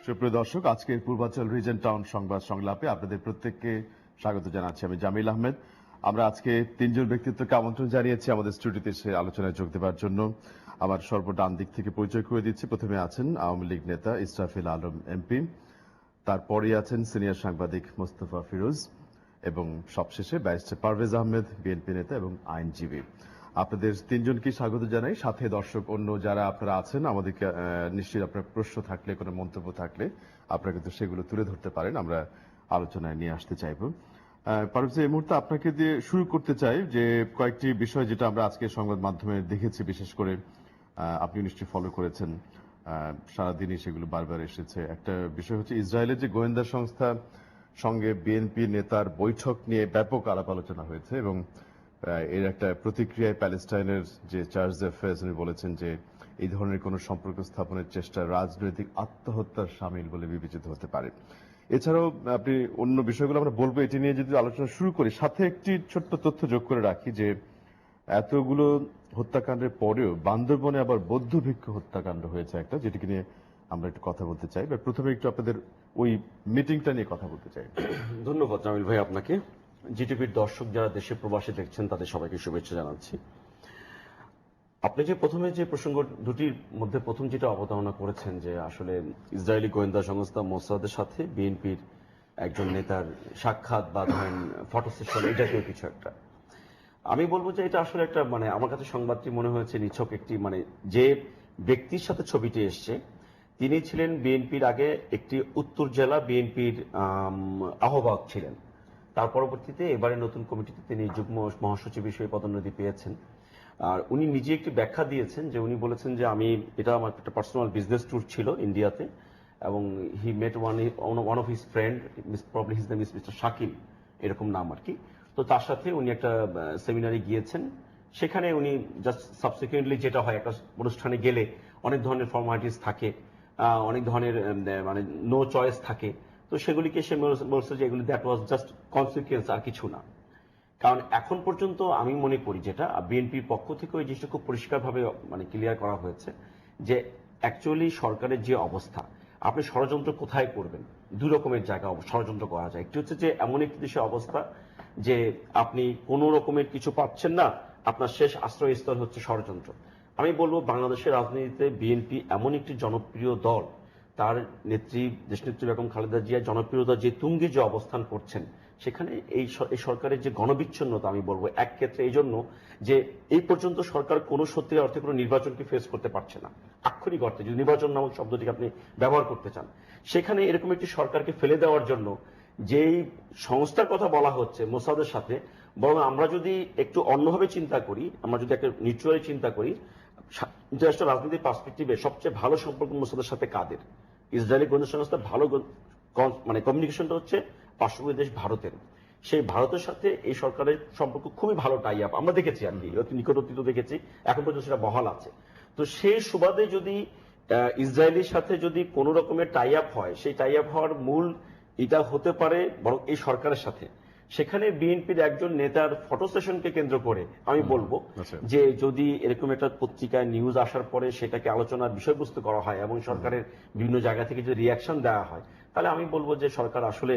সুপ্রিয় দর্শক, আজকের পূর্বাঞ্চল রিজন টাউন সংবাদ সংলাপে আপনাদের প্রত্যেককে স্বাগত জানাচ্ছি। আমি জামিল আহমেদ। আমরা আজকে তিনজন ব্যক্তিত্বকে আমন্ত্রণ জানিয়েছি আমাদের স্টুডিওতে এসে আলোচনায় যোগ দেওয়ার জন্য। আমার সর্বডান দিক থেকে পরিচয় করে দিচ্ছি। প্রথমে আছেন আওয়ামী লীগ নেতা ইসরাফিল আলম এমপি, তারপরে আছেন সিনিয়র সাংবাদিক মোস্তফা ফিরোজ এবং সবশেষে ব্যারিস্টার পারভেজ আহমেদ, বিএনপি নেতা এবং আইনজীবী। আপনাদের তিনজনকে স্বাগত জানাই। সাথে দর্শক অন্য যারা আপনারা আছেন, আমাদেরকে নিশ্চয়ই আপনার প্রশ্ন থাকলে, কোনো মন্তব্য থাকলে আপনারা কিন্তু সেগুলো তুলে ধরতে পারেন, আমরা আলোচনায় নিয়ে আসতে চাইব। পারভেজ, এই মুহূর্তে আপনাকে দিয়ে শুরু করতে চাই যে কয়েকটি বিষয় যেটা আমরা আজকে সংবাদ মাধ্যমে দেখেছি, বিশেষ করে আপনি নিশ্চয়ই ফলো করেছেন, সারাদিনই সেগুলো বারবার এসেছে। একটা বিষয় হচ্ছে ইসরায়েলের যে গোয়েন্দা সংস্থা সঙ্গে বিএনপি নেতার বৈঠক নিয়ে ব্যাপক আলাপ আলোচনা হয়েছে এবং এর একটা প্রতিক্রিয়ায় প্যালেস্টাইনের যে চার্জ অ্যাফেয়ার্স উনি বলেছেন যে এই ধরনের কোন সম্পর্ক স্থাপনের চেষ্টা রাজনৈতিক আত্মহত্যার শামিল বলে বিবেচিত হতে পারে। এছাড়াও আপনি অন্য বিষয়গুলো আমরা বলবো, এটি নিয়ে যদি আলোচনা শুরু করি, সাথে একটি ছোট্ট তথ্য যোগ করে রাখি যে এতগুলো হত্যাকাণ্ডের পরেও বান্দরবনে আবার বৌদ্ধ ভিক্ষু হত্যাকাণ্ড হয়েছে একটা, যেটিকে নিয়ে আমরা একটু কথা বলতে চাই। প্রথমে একটু আপনাদের ওই মিটিংটা নিয়ে কথা বলতে চাই। ধন্যবাদ জামিল ভাই আপনাকে। জিটিভির দর্শক যারা দেশে প্রবাসে দেখছেন তাদের সবাইকে শুভেচ্ছা জানাচ্ছি। আপনি যে প্রথমে যে প্রসঙ্গ দুটির মধ্যে প্রথম যেটা অবতারণা করেছেন যে আসলে ইসরায়েলি গোয়েন্দা সংস্থা মোসাদের সাথে বিএনপির একজন নেতার সাক্ষাৎ বা ধরেন ফটো সেশন, এই জাতীয় কিছু একটা, আমি বলবো যে এটা আসলে একটা আমার কাছে সংবাদটি মনে হয়েছে নিছক একটি যে ব্যক্তির সাথে ছবিটি এসছে তিনি ছিলেন বিএনপির আগে একটি উত্তর জেলা বিএনপির আহ্বায়ক ছিলেন। তার পরবর্তীতে এবারে নতুন কমিটিতে তিনি যুগ্ম মহাসচিব হিসেবে পদোন্নতি পেয়েছেন। আর উনি নিজে একটি ব্যাখ্যা দিয়েছেন যে উনি বলেছেন যে এটা আমার একটা পার্সোনাল বিজনেস ট্যুর ছিল ইন্ডিয়াতে, এবং he met one of his friend, probably his name is mister Shakil, এরকম নাম আর কি। তো তার সাথে উনি একটা সেমিনারে গিয়েছেন। সেখানে উনি জাস্ট সাবসিকুয়েন্টলি যেটা হয় একটা অনুষ্ঠানে গেলে অনেক ধরনের ফর্মালিটিস থাকে, অনেক ধরনের নো চয়েস থাকে, তো সেগুলিকে সে বলছে যে এগুলি দ্যাট ওয়াজ জাস্ট কনসিকুয়েন্স, আর কিছু না। কারণ এখন পর্যন্ত আমি মনে করি যেটা বিএনপির পক্ষ থেকে ওই জিনিসটা খুব পরিষ্কারভাবে ক্লিয়ার করা হয়েছে যে অ্যাকচুয়ালি সরকারের যে অবস্থা, আপনি ষড়যন্ত্র কোথায় করবেন, দুই রকমের জায়গা ষড়যন্ত্র করা যায়। একটি হচ্ছে যে এমন একটি দেশের অবস্থা যে আপনি কোনো রকমের কিছু পাচ্ছেন না, আপনার শেষ আশ্রয়স্থল হচ্ছে ষড়যন্ত্র। আমি বলবো বাংলাদেশের রাজনীতিতে বিএনপি এমন একটি জনপ্রিয় দল, তার নেত্রী দেশনেত্রী বেগম খালেদা জিয়া জনপ্রিয়তা যে তুঙ্গে যে অবস্থান করছেন, সেখানে এই সরকারের যে গণবিচ্ছিন্নতা, আমি বলবো এক ক্ষেত্রে এই জন্য যে এই পর্যন্ত সরকার কোনো সত্যি অর্থে কোনো নির্বাচনকে ফেস করতে পারছে না। আক্ষরিক অর্থে যদি নির্বাচন নামক শব্দটিকে আপনি ব্যবহার করতে চান, সেখানে এরকম একটি সরকারকে ফেলে দেওয়ার জন্য যেই সংস্থার কথা বলা হচ্ছে মোসাদের সাথে, বরং আমরা যদি একটু অন্যভাবে চিন্তা করি, আমরা যদি একটা নিউট্রালি চিন্তা করি, ইন্টারন্যাশনাল রাজনীতির পার্সপেক্টিভে সবচেয়ে ভালো সম্পর্ক মোসাদের সাথে কাদের? ইসরায়েলি গোয়েন্দা সংস্থা ভালো কমিউনিকেশনটা হচ্ছে পার্শ্ববর্তী দেশ ভারতের। সেই ভারতের সাথে এই সরকারের সম্পর্ক খুবই ভালো টাই আপ আমরা দেখেছি, আর কি নিকট অতীত দেখেছি, এখন পর্যন্ত সেটা বহাল আছে। তো সেই সুবাদে যদি ইসরায়েলের সাথে যদি কোন রকমের টাই আপ হয়, সেই টাই আপ হওয়ার মূল এটা হতে পারে বরং এই সরকারের সাথে। সেখানে বিএনপির একজন নেতার ফটো সেশনকে কেন্দ্র করে আমি বলবো যে যদি এরকম একটা পত্রিকায় নিউজ আসার পরে সেটাকে আলোচনার বিষয়বস্তু করা হয় এবং সরকারের বিভিন্ন জায়গা থেকে যদি রিয়াকশন দেওয়া হয়, তাহলে আমি বলবো যে সরকার আসলে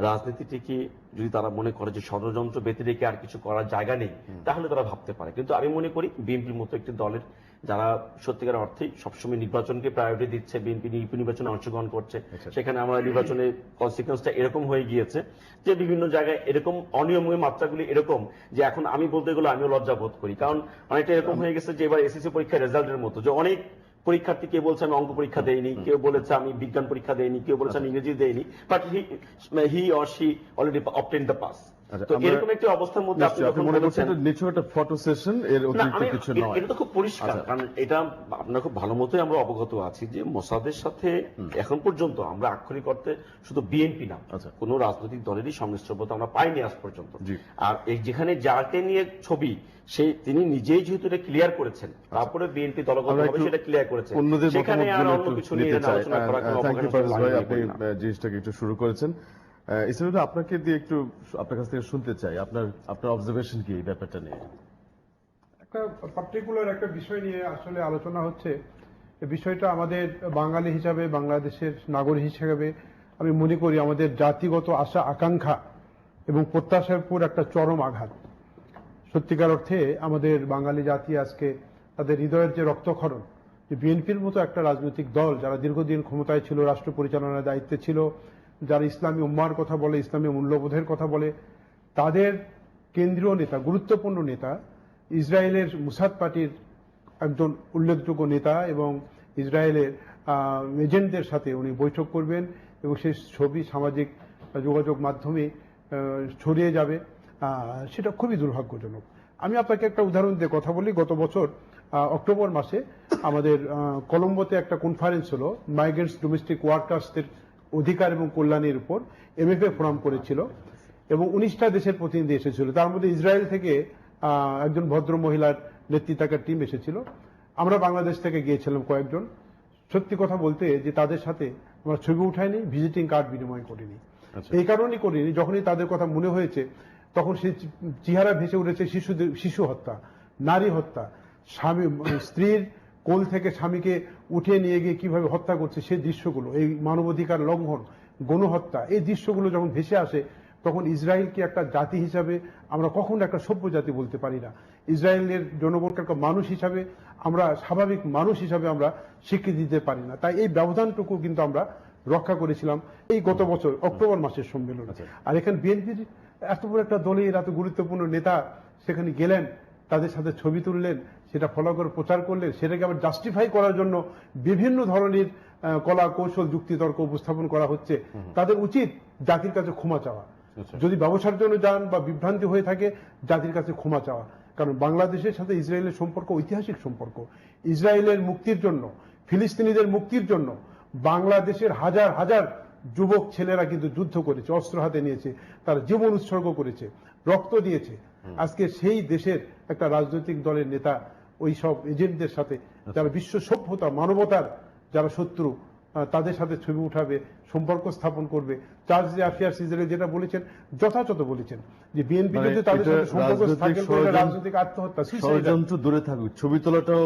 রাজনীতিটিকে যদি তারা মনে করে যে ষড়যন্ত্র ব্যতি রেখে আর কিছু করার জায়গা নেই, তাহলে তারা ভাবতে পারে। কিন্তু আমি মনে করি বিএনপির মতো একটি দলের যারা সত্যিকার অর্থে সবসময় নির্বাচনকে প্রায়োরিটি দিচ্ছে, বিএনপি নির্বাচনে অংশগ্রহণ করছে, সেখানে আমরা নির্বাচনের কনসিকুয়েন্সটা এরকম হয়ে গিয়েছে যে বিভিন্ন জায়গায় এরকম অনিয়মীয় মাত্রাগুলি এরকম যে এখন আমি বলতে গেলে আমিও লজ্জা বোধ করি। কারণ অনেকটা এরকম হয়ে গেছে যে এবার এসএসসি পরীক্ষার রেজাল্টের মতো, যে অনেক পরীক্ষার্থী কেউ বলছে আমি অঙ্ক পরীক্ষা দেইনি, কেউ বলেছে আমি বিজ্ঞান পরীক্ষা দেইনি, কেউ বলেছে আমি ইংরেজি দেইনি, but he or she already obtained the pass. তো এরকম একটি অবস্থার মধ্যে আপনি মনে করছেন নিচু একটা ফটো সেশন, এর অতিরিক্ত কিছু নয়, এটা তো খুব পরিষ্কার। কারণ এটা আপনারা খুব ভালো মতোই আমরা অবগত আছি যে মোসাদের সাথে এখন পর্যন্ত আমরা আক্ষরিক অর্থে শুধু বিএনপি না, কোন রাজনৈতিক দলেরই সংমিশ্রতা আমরা পাইনি আজ পর্যন্ত। আর যেখানে যাকে নিয়ে ছবি তিনি নিজেই যেহেতু এটা ক্লিয়ার করেছেন, তারপরে বিএনপি দলগতভাবে সেটা ক্লিয়ার করেছেন, সেখানে আর অন্য কিছু নিয়ে আলোচনা করা কোনো অবকাশ নেই। আপনি জিনিসটাকে একটু শুরু করেছেন। ইসলাম, আপনাকে দিয়ে একটু আপনার কাছ থেকে শুনতে চাই, আপনার অবজারভেশন কি এই ব্যাপারটা নিয়ে? একটা পার্টিকুলার একটা বিষয় নিয়ে আসলে আলোচনা হচ্ছে, এই বিষয়টা আমাদের বাঙালি হিসাবে, বাংলাদেশের নাগরিক হিসাবে আমি মনে করি আমাদের জাতিগত আশা আকাঙ্ক্ষা এবং প্রত্যাশার উপর একটা চরম আঘাত। সত্যিকার অর্থে আমাদের বাঙালি জাতি আজকে তাদের হৃদয়ের যে রক্তক্ষরণ, যে বিএনপির মতো একটা রাজনৈতিক দল যারা দীর্ঘদিন ক্ষমতায় ছিল, রাষ্ট্র পরিচালনার দায়িত্বে ছিল, যারা ইসলামী উম্মার কথা বলে, ইসলামী মূল্যবোধের কথা বলে, তাদের কেন্দ্রীয় নেতা, গুরুত্বপূর্ণ নেতা, ইসরায়েলের মুসাদ পার্টির একজন উল্লেখযোগ্য নেতা এবং ইসরায়েলের এজেন্টদের সাথে উনি বৈঠক করবেন এবং সেই ছবি সামাজিক যোগাযোগ মাধ্যমে ছড়িয়ে যাবে, সেটা খুবই দুর্ভাগ্যজনক। আমি আপনাকে একটা উদাহরণ দিয়ে কথা বলি। গত বছর অক্টোবর মাসে আমাদের কলম্বোতে একটা কনফারেন্স হলো, মাইগ্রেন্টস ডোমেস্টিক ওয়ার্কার্সদের অধিকার এবং কল্যাণের উপর MFA ফোরাম করেছিল এবং 19টা দেশের প্রতিনিধি এসেছিল। তার মধ্যে ইসরায়েল থেকে একজন ভদ্র মহিলার নেতৃত্বাকার টিম এসেছিল। আমরা বাংলাদেশ থেকে গিয়েছিলাম কয়েকজন। সত্যি কথা বলতে যে তাদের সাথে আমরা ছবি উঠাইনি, ভিজিটিং কার্ড বিনিময় করিনি। এই কারণেই করিনি, যখনই তাদের কথা মনে হয়েছে তখন সেই চেহারা ভেসে উঠেছে শিশু হত্যা, নারী হত্যা, স্বামী স্ত্রীর কোল থেকে স্বামীকে উঠে নিয়ে গিয়ে কিভাবে হত্যা করছে সেই দৃশ্যগুলো, এই মানবাধিকার লঙ্ঘন, গণহত্যা, এই দৃশ্যগুলো যখন ভেসে আসে তখন ইসরায়েলকে একটা জাতি হিসাবে আমরা কখনো একটা সভ্য জাতি বলতে পারি না। ইসরায়েলের জনগণকে একটা মানুষ হিসাবে আমরা, স্বাভাবিক মানুষ হিসাবে আমরা স্বীকৃতি দিতে পারি না। তাই এই ব্যবধানটুকু কিন্তু আমরা রক্ষা করেছিলাম এই গত বছর অক্টোবর মাসের সম্মেলন। আর এখানে বিএনপির এত বড় একটা দলের এত গুরুত্বপূর্ণ নেতা সেখানে গেলেন, তাদের সাথে ছবি তুললেন, সেটা ফলো করে প্রচার করলেন, সেটাকে আবার জাস্টিফাই করার জন্য বিভিন্ন ধরনের কলা কৌশল যুক্তিতর্ক উপস্থাপন করা হচ্ছে। তাদের উচিত জাতির কাছে ক্ষমা চাওয়া, যদি ব্যবসার জন্য যান বা বিভ্রান্তি হয়ে থাকে জাতির কাছে ক্ষমা চাওয়া। কারণ বাংলাদেশের সাথে ইসরায়েলের সম্পর্ক ঐতিহাসিক সম্পর্ক। ইসরায়েলের মুক্তির জন্য, ফিলিস্তিনিদের মুক্তির জন্য বাংলাদেশের হাজার হাজার যুবক ছেলেরা কিন্তু যুদ্ধ করেছে, অস্ত্র হাতে নিয়েছে, তারা জীবন উৎসর্গ করেছে, রক্ত দিয়েছে। আজকে সেই দেশের একটা রাজনৈতিক দলের নেতা ওই সব এজেন্টদের সাথে, যারা বিশ্ব সভ্যতা মানবতার যারা শত্রু, তাদের সাথে ছবি উঠাবে, সম্পর্ক স্থাপন করবে। চার্লস অ্যাফেয়ার্স ইসরায়েল যেটা বলেছেন যথাযথ বলেছেন যে বিএনপি যদি তাদের সাথে সম্পর্ক স্থাপন করে রাজনৈতিক আত্মহত্যা, ষড়যন্ত্র দূরে থাকুক, ছবি তোলাটাও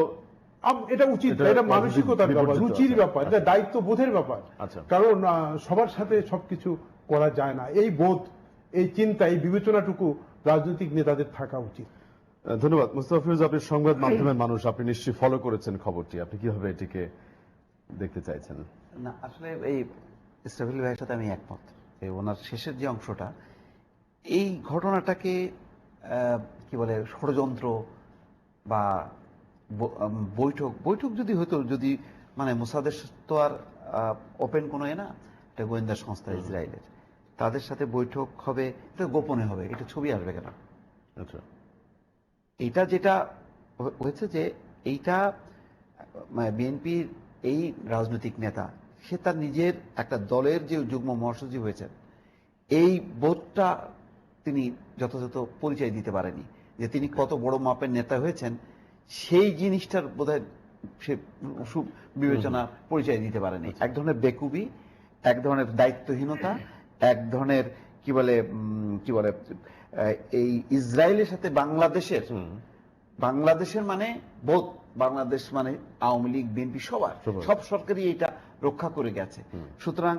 এটা উচিত, এটা মানসিকতার ব্যাপার, রুচির ব্যাপার, এটা দায়িত্ববোধের ব্যাপার। কারণ সবার সাথে সবকিছু করা যায় না। এই বোধ, এই চিন্তা, এই বিবেচনাটুকু রাজনৈতিক নেতাদের থাকা উচিত। ধন্যবাদ মুস্তাফা ফিরোজ। আপনি সংবাদ মাধ্যমের মানুষ, আপনি নিশ্চয়ই ফলো করেছেন খবরটি, আপনি কিভাবে এটিকে দেখতে চাইছেন? না, আসলে এই ইসরাফিল ভাইয়ের সাথে আমি একমত। ওনার শেষের যে অংশটা, এই ঘটনাটাকে কি বলে ষড়যন্ত্র বা বৈঠক যদি হতো, যদি মানে মোসাদের তো আর ওপেন কোনো না, এটা গোয়েন্দা সংস্থা ইসরায়েলের, তাদের সাথে বৈঠক হবে, এটা গোপনে হবে, এটা ছবি আসবে কেন? আচ্ছা, এইটা যেটা হয়েছে যে এইটা বিএনপির এই রাজনৈতিক নেতা, সে তার নিজের একটা দলের যে যুগ্ম মহাসচিব হয়েছেন, এই বোধটা তিনি যথাযথ পরিচয় দিতে পারেনি যে তিনি কত বড় মাপের নেতা হয়েছেন। সেই জিনিসটার বোধহয় সে বিবেচনা পরিচয় দিতে পারেনি। এক ধরনের বেকুবি, এক ধরনের দায়িত্বহীনতা, এক ধরনের কি বলে এই ইসরায়েলের সাথে বাংলাদেশের মানে বোধ, বাংলাদেশ মানে আওয়ামী লীগ, বিএনপি, সব সরকারই এটা রক্ষা করে গেছে। সুতরাং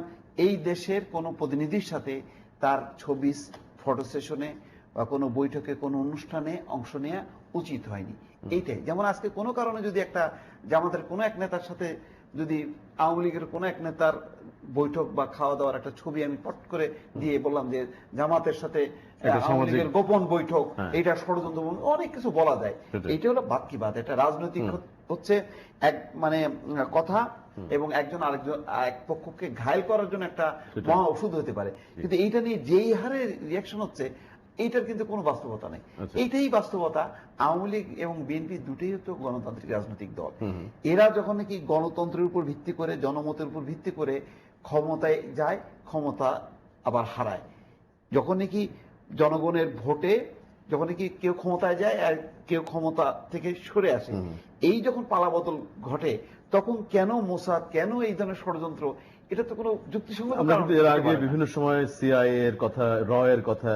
এই দেশের কোনো প্রতিনিধির সাথে তার ছবি, ফটো সেশনে বা কোনো বৈঠকে, কোনো অনুষ্ঠানে অংশ নেওয়া উচিত হয়নি। এইটাই, যেমন আজকে কোনো কারণে যদি একটা জামাতের কোনো এক নেতার সাথে, যদি আওয়ামী লীগের কোনো এক নেতার বৈঠক বা খাওয়া দাওয়ার একটা ছবি আমি পট করে দিয়ে বললাম যে জামাতের সাথে আওয়ামী লীগের গোপন বৈঠক, এটা ষড়যন্ত্র, অনেক কিছু বলা যায়। এইটা হলো বাদ কি বাদ, এটা রাজনৈতিক হচ্ছে এক মানে কথা, এবং একজন এক পক্ষকে ঘায়েল করার জন্য একটা মহা ওষুধ হতে পারে। কিন্তু এইটা নিয়ে যেই হারে রিয়াকশন হচ্ছে, এইটার কিন্তু কোনো বাস্তবতা নেই। এইটাই বাস্তবতা। আওয়ামী লীগ এবং বিএনপি দুটোই তো গণতান্ত্রিক রাজনৈতিক দল। এরা যখন নাকি গণতন্ত্রের উপর ভিত্তি করে, জনমতের উপর ভিত্তি করে ক্ষমতায় যায়, ক্ষমতা আবার হারায়। যখন নাকি জনগণের ভোটে, যখন নাকি কেউ ক্ষমতায় যায় আর কেউ ক্ষমতা থেকে সরে আসে, এই যখন পালাবদল ঘটে, তখন কেন মোসাদ, কেন এই ধরনের ষড়যন্ত্র, এটা তো কোনো যুক্তিসঙ্গত। এর আগে বিভিন্ন সময় সিআইএ এর কথা, র এর কথা,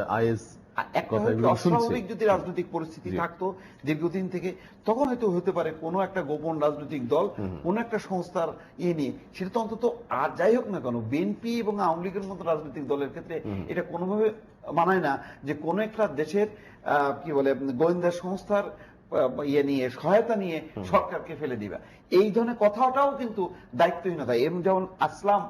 একটা কথা হয়তো এগুলো শুনছি। অস্বাভাবিক যদি রাজনৈতিক পরিস্থিতি জি। থাকতো দীর্ঘদিন থেকে, তখন হয়তো হতে পারে কোনো একটা গোপন রাজনৈতিক দল কোনো একটা সংস্থার নিয়ে, সেটা তো অন্তত আর যাই হোক না কেন বিএনপি এবং আওয়ামী লীগের মতো রাজনৈতিক দলের ক্ষেত্রে এটা কোনোভাবে মানায় না যে কোনো একটা দেশের কি বলে গোয়েন্দা সংস্থার নিয়ে সহায়তা নিয়ে সরকারকে ফেলে দিবা। এই ধরনের কথাটাও কিন্তু দায়িত্বহীনতা। এবং যেমন আসলাম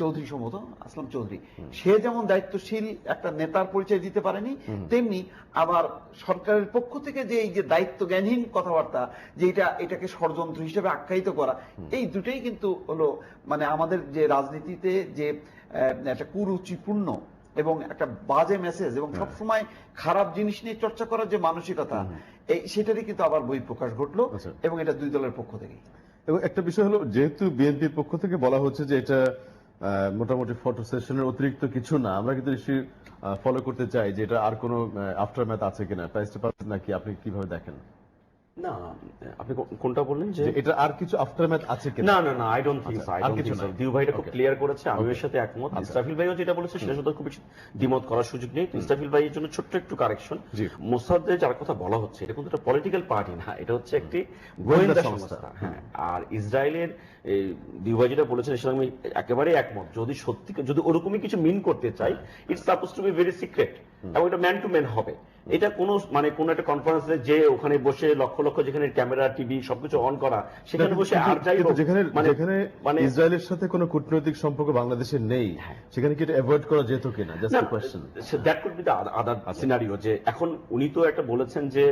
চৌধুরী, সম্ভবত আসলাম চৌধুরী, সে যেমন দায়িত্বশীল একটা নেতার পরিচয় দিতে পারেনি, তেমনি আবার সরকারের পক্ষ থেকে যে এই যে দায়িত্ব জ্ঞানহীন কথাবার্তা, যে এটাকে ষড়যন্ত্র হিসেবে আখ্যায়িত করা, এই দুটোই কিন্তু হলো মানে আমাদের যে রাজনীতিতে যে একটা কুরুচিপূর্ণ এবং একটা বাজে মেসেজ এবং সবসময় খারাপ জিনিস নিয়ে চর্চা করার যে মানসিকতা, এই সেটারই কিন্তু আবার বহিঃপ্রকাশ ঘটলো। আচ্ছা। এবং এটা দুই দলের পক্ষ থেকে। এবং একটা বিষয় হলো, যেহেতু বিএনপির পক্ষ থেকে বলা হচ্ছে যে এটা মোটামুটি ফটো সেশনের অতিরিক্ত কিছু না, আমরা কিন্তু নিশ্চয়ই ফলো করতে চাই যে এটা আর কোনো আফটার ম্যাথ আছে কিনা, প্রাইসটা পাচ্ছেন নাকি, আপনি কিভাবে দেখেন? না, আপনি কোনটা বললেন যে যে এটা আর কিছু আফটার ম্যাথ আছে কিনা? না না না, আই ডোন্ট থিংক সো। আর কিছু না। দিউ ভাইটা খুব Okay. ক্লিয়ার করেছে, আমি Okay. এর সাথে একমত। আচ্ছা। ইসরাফিল ভাইও যেটা বলেছে সেটা শুধু খুব বেশি দ্বিমত করার সুযোগ নেই। ইসরাফিল ভাইয়ের জন্য ছোট্ট একটু কারেকশন, জি। মোসাদ্দের যার কথা বলা হচ্ছে এটা কিন্তু একটা পলিটিক্যাল পার্টি না, এটা হচ্ছে একটি গোয়েন্দা সংস্থা। হ্যাঁ, আর ইসরায়েলের দিউ ভাই যেটা বলেছেন সেটা আমি একেবারে একমত। যদি সত্যি যদি ওরকমই কিছু মিন করতে চাই, it's suppose two be very secret, এবং এটা ম্যান টু ম্যান হবে। এটা কোনো মানে কোনো একটা কনফারেন্সে যে ওখানে বসে লক্ষ লক্ষ যেখানে ক্যামেরা টিভি সবকিছু অন করা, সেখানে বসে আর যাই কিন্তু হোক, যেখানে মানে মানে ইসরায়েলের সাথে কোনো কূটনৈতিক সম্পর্ক বাংলাদেশের নেই, সেখানে কি এটা অ্যাভয়েড করা যেত কিনা? Just a question. That could be the other scenario. যে এখন উনি তো একটা বলেছেন যে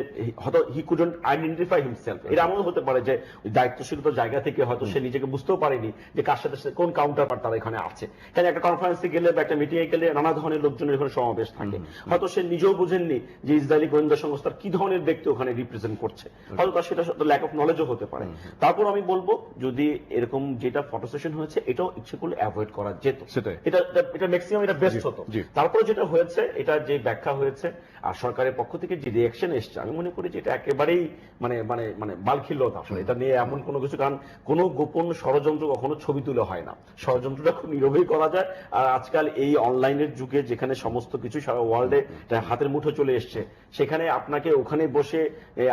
হয়তো হি কুডন্ট আইডেন্টিফাই হিমসেলফ। এটা এমনও হতে পারে যে দায়িত্বশীলতার জায়গা থেকে হয়তো সে নিজেকে বুঝতেও পারেনি যে কার সাথে কোন কাউন্টার পার্ট তারা এখানে আছে। কারণ একটা কনফারেন্সে গেলে বা একটা মিটিং এ গেলে নানা ধরনের লোকজনের এখানে সমাবেশ থাকে, হয়তো সে নিজেও বুঝেননি যে ইসরায়েলি গোয়েন্দা সংস্থার কি ধরনের ব্যক্তি ওখানে রিপ্রেজেন্ট করছে, হয়তো তার সেটা ল্যাক অফ নলেজও হতে পারে। তারপর আমি বলবো যদি এরকম যেটা ফটো সেশন হয়েছে এটাও ইচ্ছে করলে অ্যাভয়েড করা যেত, সেটাই। এটা ম্যাক্সিমাম এটা বেস্ট হতো। তারপরে যেটা হয়েছে, এটা যে ব্যাখ্যা হয়েছে আর সরকারের পক্ষ থেকে যে রিঅ্যাকশন এসছে, আমি মনে করি যে এটা একেবারেই মানে মানে মানে বালখিল্যতা। আসলে এটা নিয়ে এমন কোনো কিছু, কারণ কোনো গোপন ষড়যন্ত্র কখনো ছবি তুলে হয় না, ষড়যন্ত্রটা খুব নীরবেই করা যায়। আর আজকাল এই অনলাইনের যুগে যেখানে সমস্ত কিছু সারা ওয়ার্ল্ডে হাতের মুঠো চলে এসছে, সেখানে আপনাকে ওখানে বসে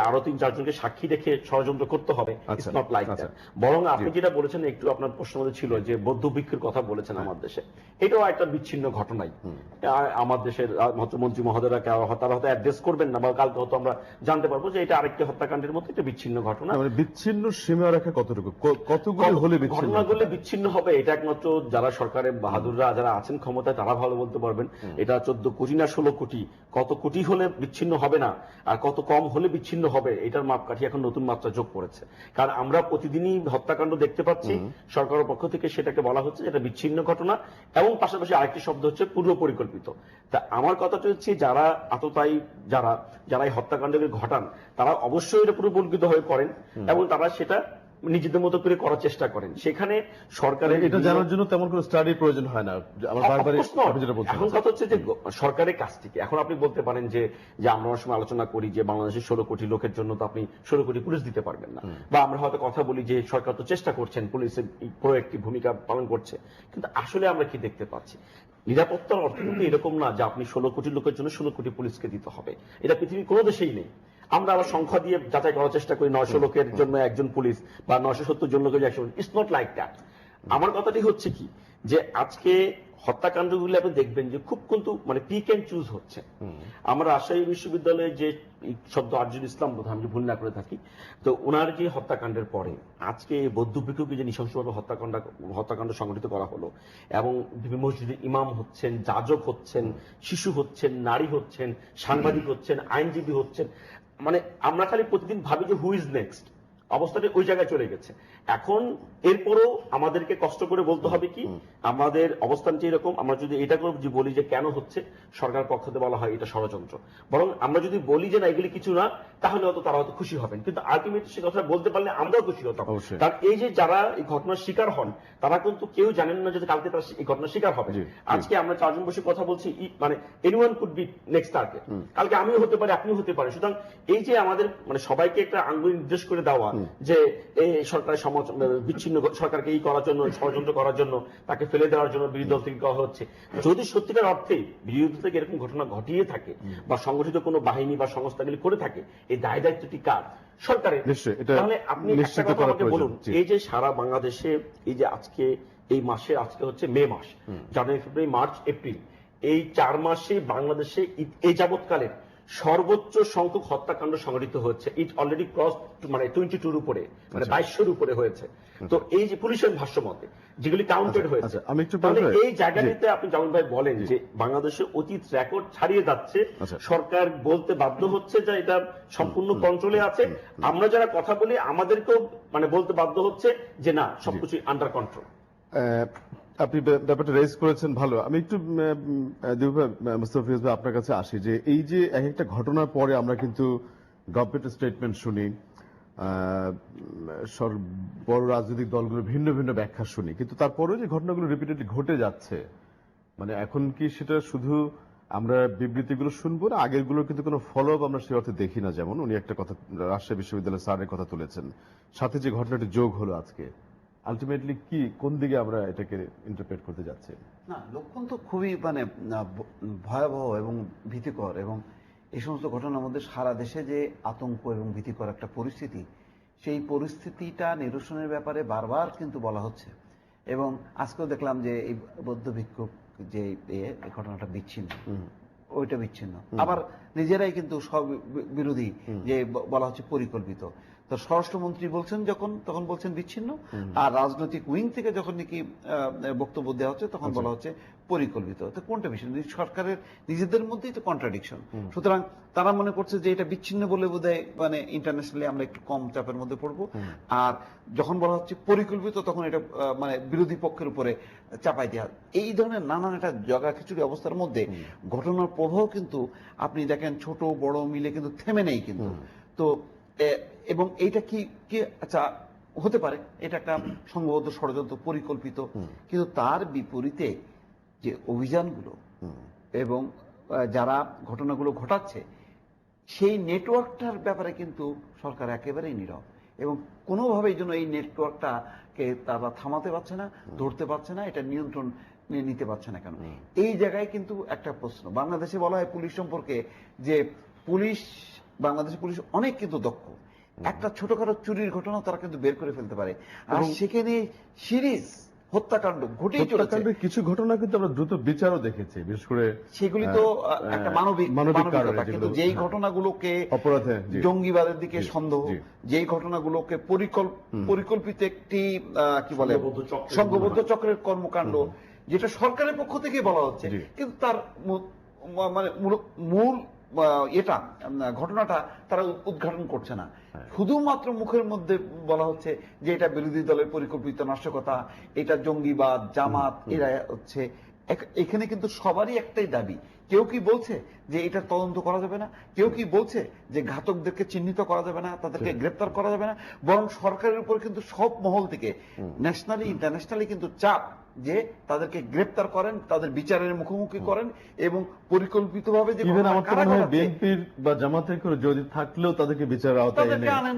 আরো ৩-৪ জনকে সাক্ষী রেখে ষড়যন্ত্র করতে হবে, ইটস নট লাইক দ্যাট। বরং আপনি যেটা বলেছেন, একটু আপনার প্রশ্ন মধ্যে ছিল যে বৌদ্ধ ভিক্ষুর কথা বলেছেন আমার দেশে, এটাও একটা বিচ্ছিন্ন ঘটনাই। আমার দেশের মন্ত্রী মহোদয়রা তারা হয়তো অ্যাড্রেস করবেন না, বা কালকে হয়তো আমরা জানতে পারবো যে এটা আরেকটি হত্যাকাণ্ডের মধ্যে একটা বিচ্ছিন্ন ঘটনা। মানে বিচ্ছিন্ন সীমা রেখা কতটুকু, কতগুলো হলে বিচ্ছিন্ন ঘটনাগুলো বিচ্ছিন্ন হবে, এটা একমাত্র যারা সরকারের বাহাদুররা যারা আছেন ক্ষমতায় তারা ভালো বলতে পারবেন। এটা 14 কোটি না 16 কোটি, কত কোটি হলে বিচ্ছিন্ন হবে না আর কত কম হলে বিচ্ছিন্ন হবে, এটার মাপকাঠি এখন নতুন মাত্রা যোগ করেছে। কারণ আমরা প্রতিদিনই হত্যাকাণ্ড দেখতে পাচ্ছি, সরকারের পক্ষ থেকে সেটাকে বলা হচ্ছে যেটা বিচ্ছিন্ন ঘটনা, এবং পাশাপাশি আরেকটি শব্দ হচ্ছে পূর্ব পরিকল্পিত। তা আমার কথাটা হচ্ছে যারা আততায়ী, যারা এই হত্যাকাণ্ডকে ঘটান, তারা অবশ্যই এটা পূর্ব পরিকল্পিত হয়ে করেন এবং তারা সেটা নিজেদের মতো করে করার চেষ্টা করেন। সেখানে সরকারের এটা জানার জন্য তেমন কোনো স্টাডির প্রয়োজন হয় না। আমার বারবারই আপনি যেটা বলছেন, এখন কথা হচ্ছে যে সরকারের কাছ থেকে এখন আপনি বলতে পারেন যে আমরা অনেক সময় আলোচনা করি যে বাংলাদেশের 16 কোটি লোকের জন্য তো আপনি 16 কোটি পুলিশ দিতে পারবেন না, বা আমরা হয়তো কথা বলি যে সরকার তো চেষ্টা করছেন, পুলিশের প্রোঅ্যাক্টিভ ভূমিকা পালন করছে, কিন্তু আসলে আমরা কি দেখতে পাচ্ছি? নিরাপত্তার অর্থ কিন্তু এরকম না যে আপনি 16 কোটি লোকের জন্য 16 কোটি পুলিশকে দিতে হবে, এটা পৃথিবীর কোনো দেশেই নেই। আমরা আবার সংখ্যা দিয়ে যাচাই করার চেষ্টা করি, 900 লোকের জন্য একজন পুলিশ বা 970 জন লোকের একজন। It's not like that. আমার কথাটি হচ্ছে কি যে আজকে হত্যাকাণ্ডগুলো আপনি দেখবেন যে খুব কিন্তু মানে পিক এন্ড চুজ হচ্ছে। আমরা রাজশাহী বিশ্ববিদ্যালয়ে যে শব্দ আরজুল ইসলাম বোধহয় আমি ভুল না করে থাকি, তো ওনার যে হত্যাকাণ্ডের পরে আজকে বৌদ্ধ ভিক্ষুকে যে নৃশংসভাবে হত্যাকাণ্ড সংঘটিত করা হলো, এবং বিভিন্ন মসজিদে ইমাম হচ্ছেন, যাজক হচ্ছেন, শিশু হচ্ছেন, নারী হচ্ছেন, সাংবাদিক হচ্ছেন, আইনজীবী হচ্ছেন, মানে আমরা খালি প্রতিদিন ভাবি যে হু ইজ নেক্সট, অবস্থাটা ওই জায়গায় চলে গেছে। এখন এরপরও আমাদেরকে কষ্ট করে বলতে হবে কি আমাদের অবস্থানটি এরকম। আমরা যদি এটা করে বলি যে কেন হচ্ছে, সরকার পক্ষ থেকে বলা হয় এটা ষড়যন্ত্র, বরং আমরা যদি বলি যে না এগুলি কিছু না, তাহলে হয়তো তারা হয়তো খুশি হবেন, কিন্তু আলটিমেটলি সে কথা বলতে পারলে আমরাও খুশি হতাম। কারণ এই যে যারা এই ঘটনার শিকার হন তারা কিন্তু কেউ জানেন না যে কালকে তারা এই ঘটনার শিকার হবে। আজকে আমরা 4 জন বসে কথা বলছি, মানে anyone could be next target, কালকে আমিও হতে পারি, আপনিও হতে পারেন। সুতরাং এই যে আমাদের মানে সবাইকে একটা আঙ্গুল নির্দেশ করে দেওয়া যে এই সরকারের বিচ্ছিন্ন সরকারকে এই করার জন্য, ষড়যন্ত্র করার জন্য, তাকে ফেলে দেওয়ার জন্য বিরোধী দল থেকে করা হচ্ছে। যদি সত্যিকার অর্থে বিরোধী থেকে এরকম ঘটনা ঘটিয়ে থাকে বা সংগঠিত কোনো বাহিনী বা সংস্থাগুলি করে থাকে, এই দায় দায়িত্বটি কার? সরকারের। তাহলে আপনি একটা কথা আমাকে বলুন, এই যে সারা বাংলাদেশে এই যে আজকে এই মাসে, আজকে হচ্ছে মে মাস, জানুয়ারি, ফেব্রুয়ারি, মার্চ, এপ্রিল, এই 4 মাসে বাংলাদেশে এই যাবৎকালের সর্বোচ্চ সংখ্যক হত্যাকাণ্ড সংঘটিত হচ্ছে। ইট অলরেডি ক্রস মানে 22-র উপরে, মানে 2200-র উপরে হয়েছে। তো এই যে পুলিশের ভাষ্য মতে যেগুলি কাউন্টেড হয়েছে, তাহলে এই জায়গাটিতে আপনি জামিল ভাই বলেন যে বাংলাদেশে অতীত রেকর্ড ছাড়িয়ে যাচ্ছে, সরকার বলতে বাধ্য হচ্ছে যে এটা সম্পূর্ণ কন্ট্রোলে আছে, আমরা যারা কথা বলি আমাদেরকেও মানে বলতে বাধ্য হচ্ছে যে না, সবকিছু আন্ডার কন্ট্রোল। আপনি ব্যাপারটা রেজ করেছেন, ভালো। আমি একটু মুস্তাফিজ ভাই আপনার কাছে আসি, যে এই যে এক একটা ঘটনার পরে আমরা কিন্তু গভর্নমেন্টের স্টেটমেন্ট শুনি, বড় রাজনৈতিক দলগুলো ভিন্ন ভিন্ন ব্যাখ্যা শুনি, কিন্তু তারপরেও যে ঘটনাগুলো রিপিটেডলি ঘটে যাচ্ছে, মানে এখন কি সেটা শুধু আমরা বিবৃতিগুলো শুনবো না, আগের গুলো কিন্তু কোনো ফলো আপ আমরা সে অর্থে দেখি না? যেমন উনি একটা কথা রাজশাহী বিশ্ববিদ্যালয়ের স্যারের কথা তুলেছেন, সাথে যে ঘটনাটি যোগ হলো আজকে, আলটিমেটলি কি কোন দিকে আমরা এটাকে ইন্টারপ্রেট করতে যাচ্ছি? না, লক্ষণ তো খুবই মানে ভয়াবহ এবং ভীতিকর, এবং এই সমস্ত ঘটনার মধ্যে সারা দেশে যে আতঙ্ক এবং ভীতিকর একটা পরিস্থিতি, সেই পরিস্থিতিটা নিরসনের ব্যাপারে বারবার কিন্তু বলা হচ্ছে। এবং আজকেও দেখলাম যে এই বৌদ্ধ ভিক্ষুক যে এই ঘটনাটা বিচ্ছিন্ন, ওইটা বিচ্ছিন্ন, আবার নিজেরাই কিন্তু সব বিরোধী, যে বলা হচ্ছে পরিকল্পিত। তো স্বরাষ্ট্রমন্ত্রী বলছেন যখন, তখন বলছেন বিচ্ছিন্ন, আর রাজনৈতিক উইং থেকে যখন নাকি বক্তব্য দেওয়া হচ্ছে তখন বলা হচ্ছে পরিকল্পিত। তো কোনটা বিচ্ছিন্ন? সরকারের নিজেদের মধ্যেই তো কন্ট্রাডিকশন। সুতরাং তারা মনে করছে যে এটা বিচ্ছিন্ন বলে বোধহয় মানে ইন্টারন্যাশনালি আমরা একটু কম চাপের মধ্যে পড়বো, আর যখন বলা হচ্ছে পরিকল্পিত তখন এটা মানে বিরোধী পক্ষের উপরে চাপাই দেওয়া। এই ধরনের নানান একটা জগা খিচুড়ি অবস্থার মধ্যে ঘটনার প্রভাব কিন্তু আপনি দেখেন ছোট বড় মিলে কিন্তু থেমে নেই কিন্তু। তো এবং এইটা কি আচ্ছা হতে পারে এটা একটা সংঘবদ্ধ ষড়যন্ত্র, পরিকল্পিত, কিন্তু তার বিপরীতে যে অভিযানগুলো এবং যারা ঘটনাগুলো ঘটাচ্ছে সেই নেটওয়ার্কটার ব্যাপারে কিন্তু সরকার একেবারেই নীরব, এবং কোনোভাবেই যেন এই নেটওয়ার্কটাকে তারা থামাতে পারছে না, ধরতে পারছে না, এটা নিয়ন্ত্রণ নিতে পারছে না কেন? এই জায়গায় কিন্তু একটা প্রশ্ন। বাংলাদেশে বলা হয় পুলিশ সম্পর্কে যে বাংলাদেশের পুলিশ অনেক কিন্তু দক্ষ, একটা ছোটখাটো চুরির ঘটনা তারা কিন্তু বের করে ফেলতে পারে, আর সেখানে সিরিজ হত্যাকাণ্ড ঘটেই চলেছে। কিছু ঘটনা কিন্তু আমরা দ্রুত বিচারও দেখেছি, বিশেষ করে সেগুলি তো একটা মানবিকতা, কিন্তু যেই ঘটনাগুলোকে অপরাধে, জঙ্গিবাদের দিকে সন্দেহ, যেই ঘটনাগুলোকে পরিকল্পিত একটি কি বলে সংঘবদ্ধ চক্রের কর্মকাণ্ড, যেটা সরকারের পক্ষ থেকে বলা হচ্ছে, কিন্তু তার মানে মূল এটা ঘটনাটা তারা উদ্ঘাটন করছে না, শুধুমাত্র মুখের মধ্যে বলা হচ্ছে যে এটা বিরোধী দলের পরিকল্পিত নাশকতা, এটা জঙ্গিবাদ, জামাত, এরা হচ্ছে। এখানে কিন্তু সবারই একটাই দাবি, কেউ কি বলছে যে এটা তদন্ত করা যাবে না, কেউ কি বলছে যে ঘাতকদেরকে চিহ্নিত করা যাবে না, তাদেরকে গ্রেপ্তার করা যাবে না, বরং সরকারের উপর কিন্তু সব মহল থেকে ন্যাশনালি ইন্টারন্যাশনালি কিন্তু চাপ যে তাদেরকে গ্রেপ্তার করেন, তাদের বিচারের মুখোমুখি করেন, এবং পরিকল্পিতভাবে যে বিএনপির বা জামাতের করে যদি থাকলেও তাদেরকে বিচারের আওতায় আনেন,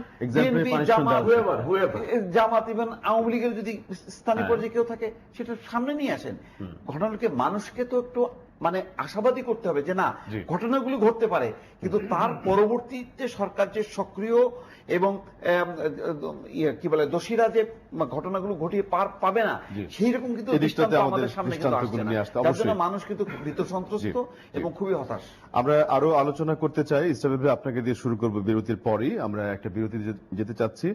জামাত ইভেন আওয়ামী লীগের যদি স্থানীয় পর্যায়ে কেউ থাকে সেটা সামনে নিয়ে আসেন। ঘটনাকে মানুষকে তো একটু মানে আশাবাদী করতে হবে যে না, ঘটনাগুলো ঘটতে পারে, কিন্তু তার পরবর্তীতে সরকার যে সক্রিয় এবং কি বলে দোষীরা যে ঘটনাগুলো ঘটিয়ে পার পাবে না, সেই রকম কিন্তু দৃষ্টান্ত আমাদের সামনে কিন্তু আসছে না, যার জন্য মানুষ কিন্তু ভীত সন্ত্রস্ত এবং খুবই হতাশ। আমরা আরো আলোচনা করতে চাই, ইসলাম ভাই আপনাকে দিয়ে শুরু করবো। বিরতির পরেই আমরা একটা বিরতি যেতে চাচ্ছি।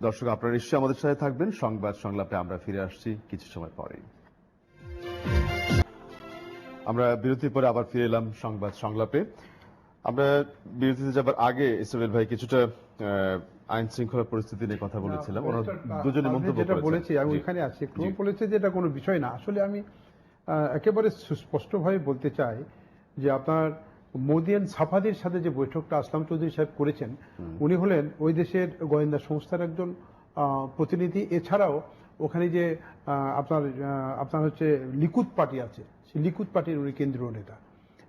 দর্শক আপনারা নিশ্চয়ই আমাদের সাথে থাকবেন। সংবাদ সংলাপে আমরা ফিরে আসছি কিছু সময় পরেই। আমরা বিরতির পরে আবার ফিরে এলাম সংবাদ সংলাপে। আমরা বিরতিতে যাবার আগে ইসমাইল ভাই কিছুটা আইন শৃঙ্খলা পরিস্থিতি নিয়ে কথা বলেছিলাম, ওরা দুজনে মন্তব্য যেটা বলেছি আমি ওইখানে আছি, একটু বলেছে যে এটা কোনো বিষয় না। আসলে আমি একেবারে সুস্পষ্টভাবে বলতে চাই যে আপনার মোদি এন্ড সাফাদির সাথে যে বৈঠকটা আসলাম চৌধুরী সাহেব করেছেন, উনি হলেন ওই দেশের গোয়েন্দা সংস্থার একজন প্রতিনিধি। এছাড়াও ওখানে যে আপনার হচ্ছে লিকুদ পার্টি আছে, সেই লিকুদ পার্টির উনি কেন্দ্রীয় নেতা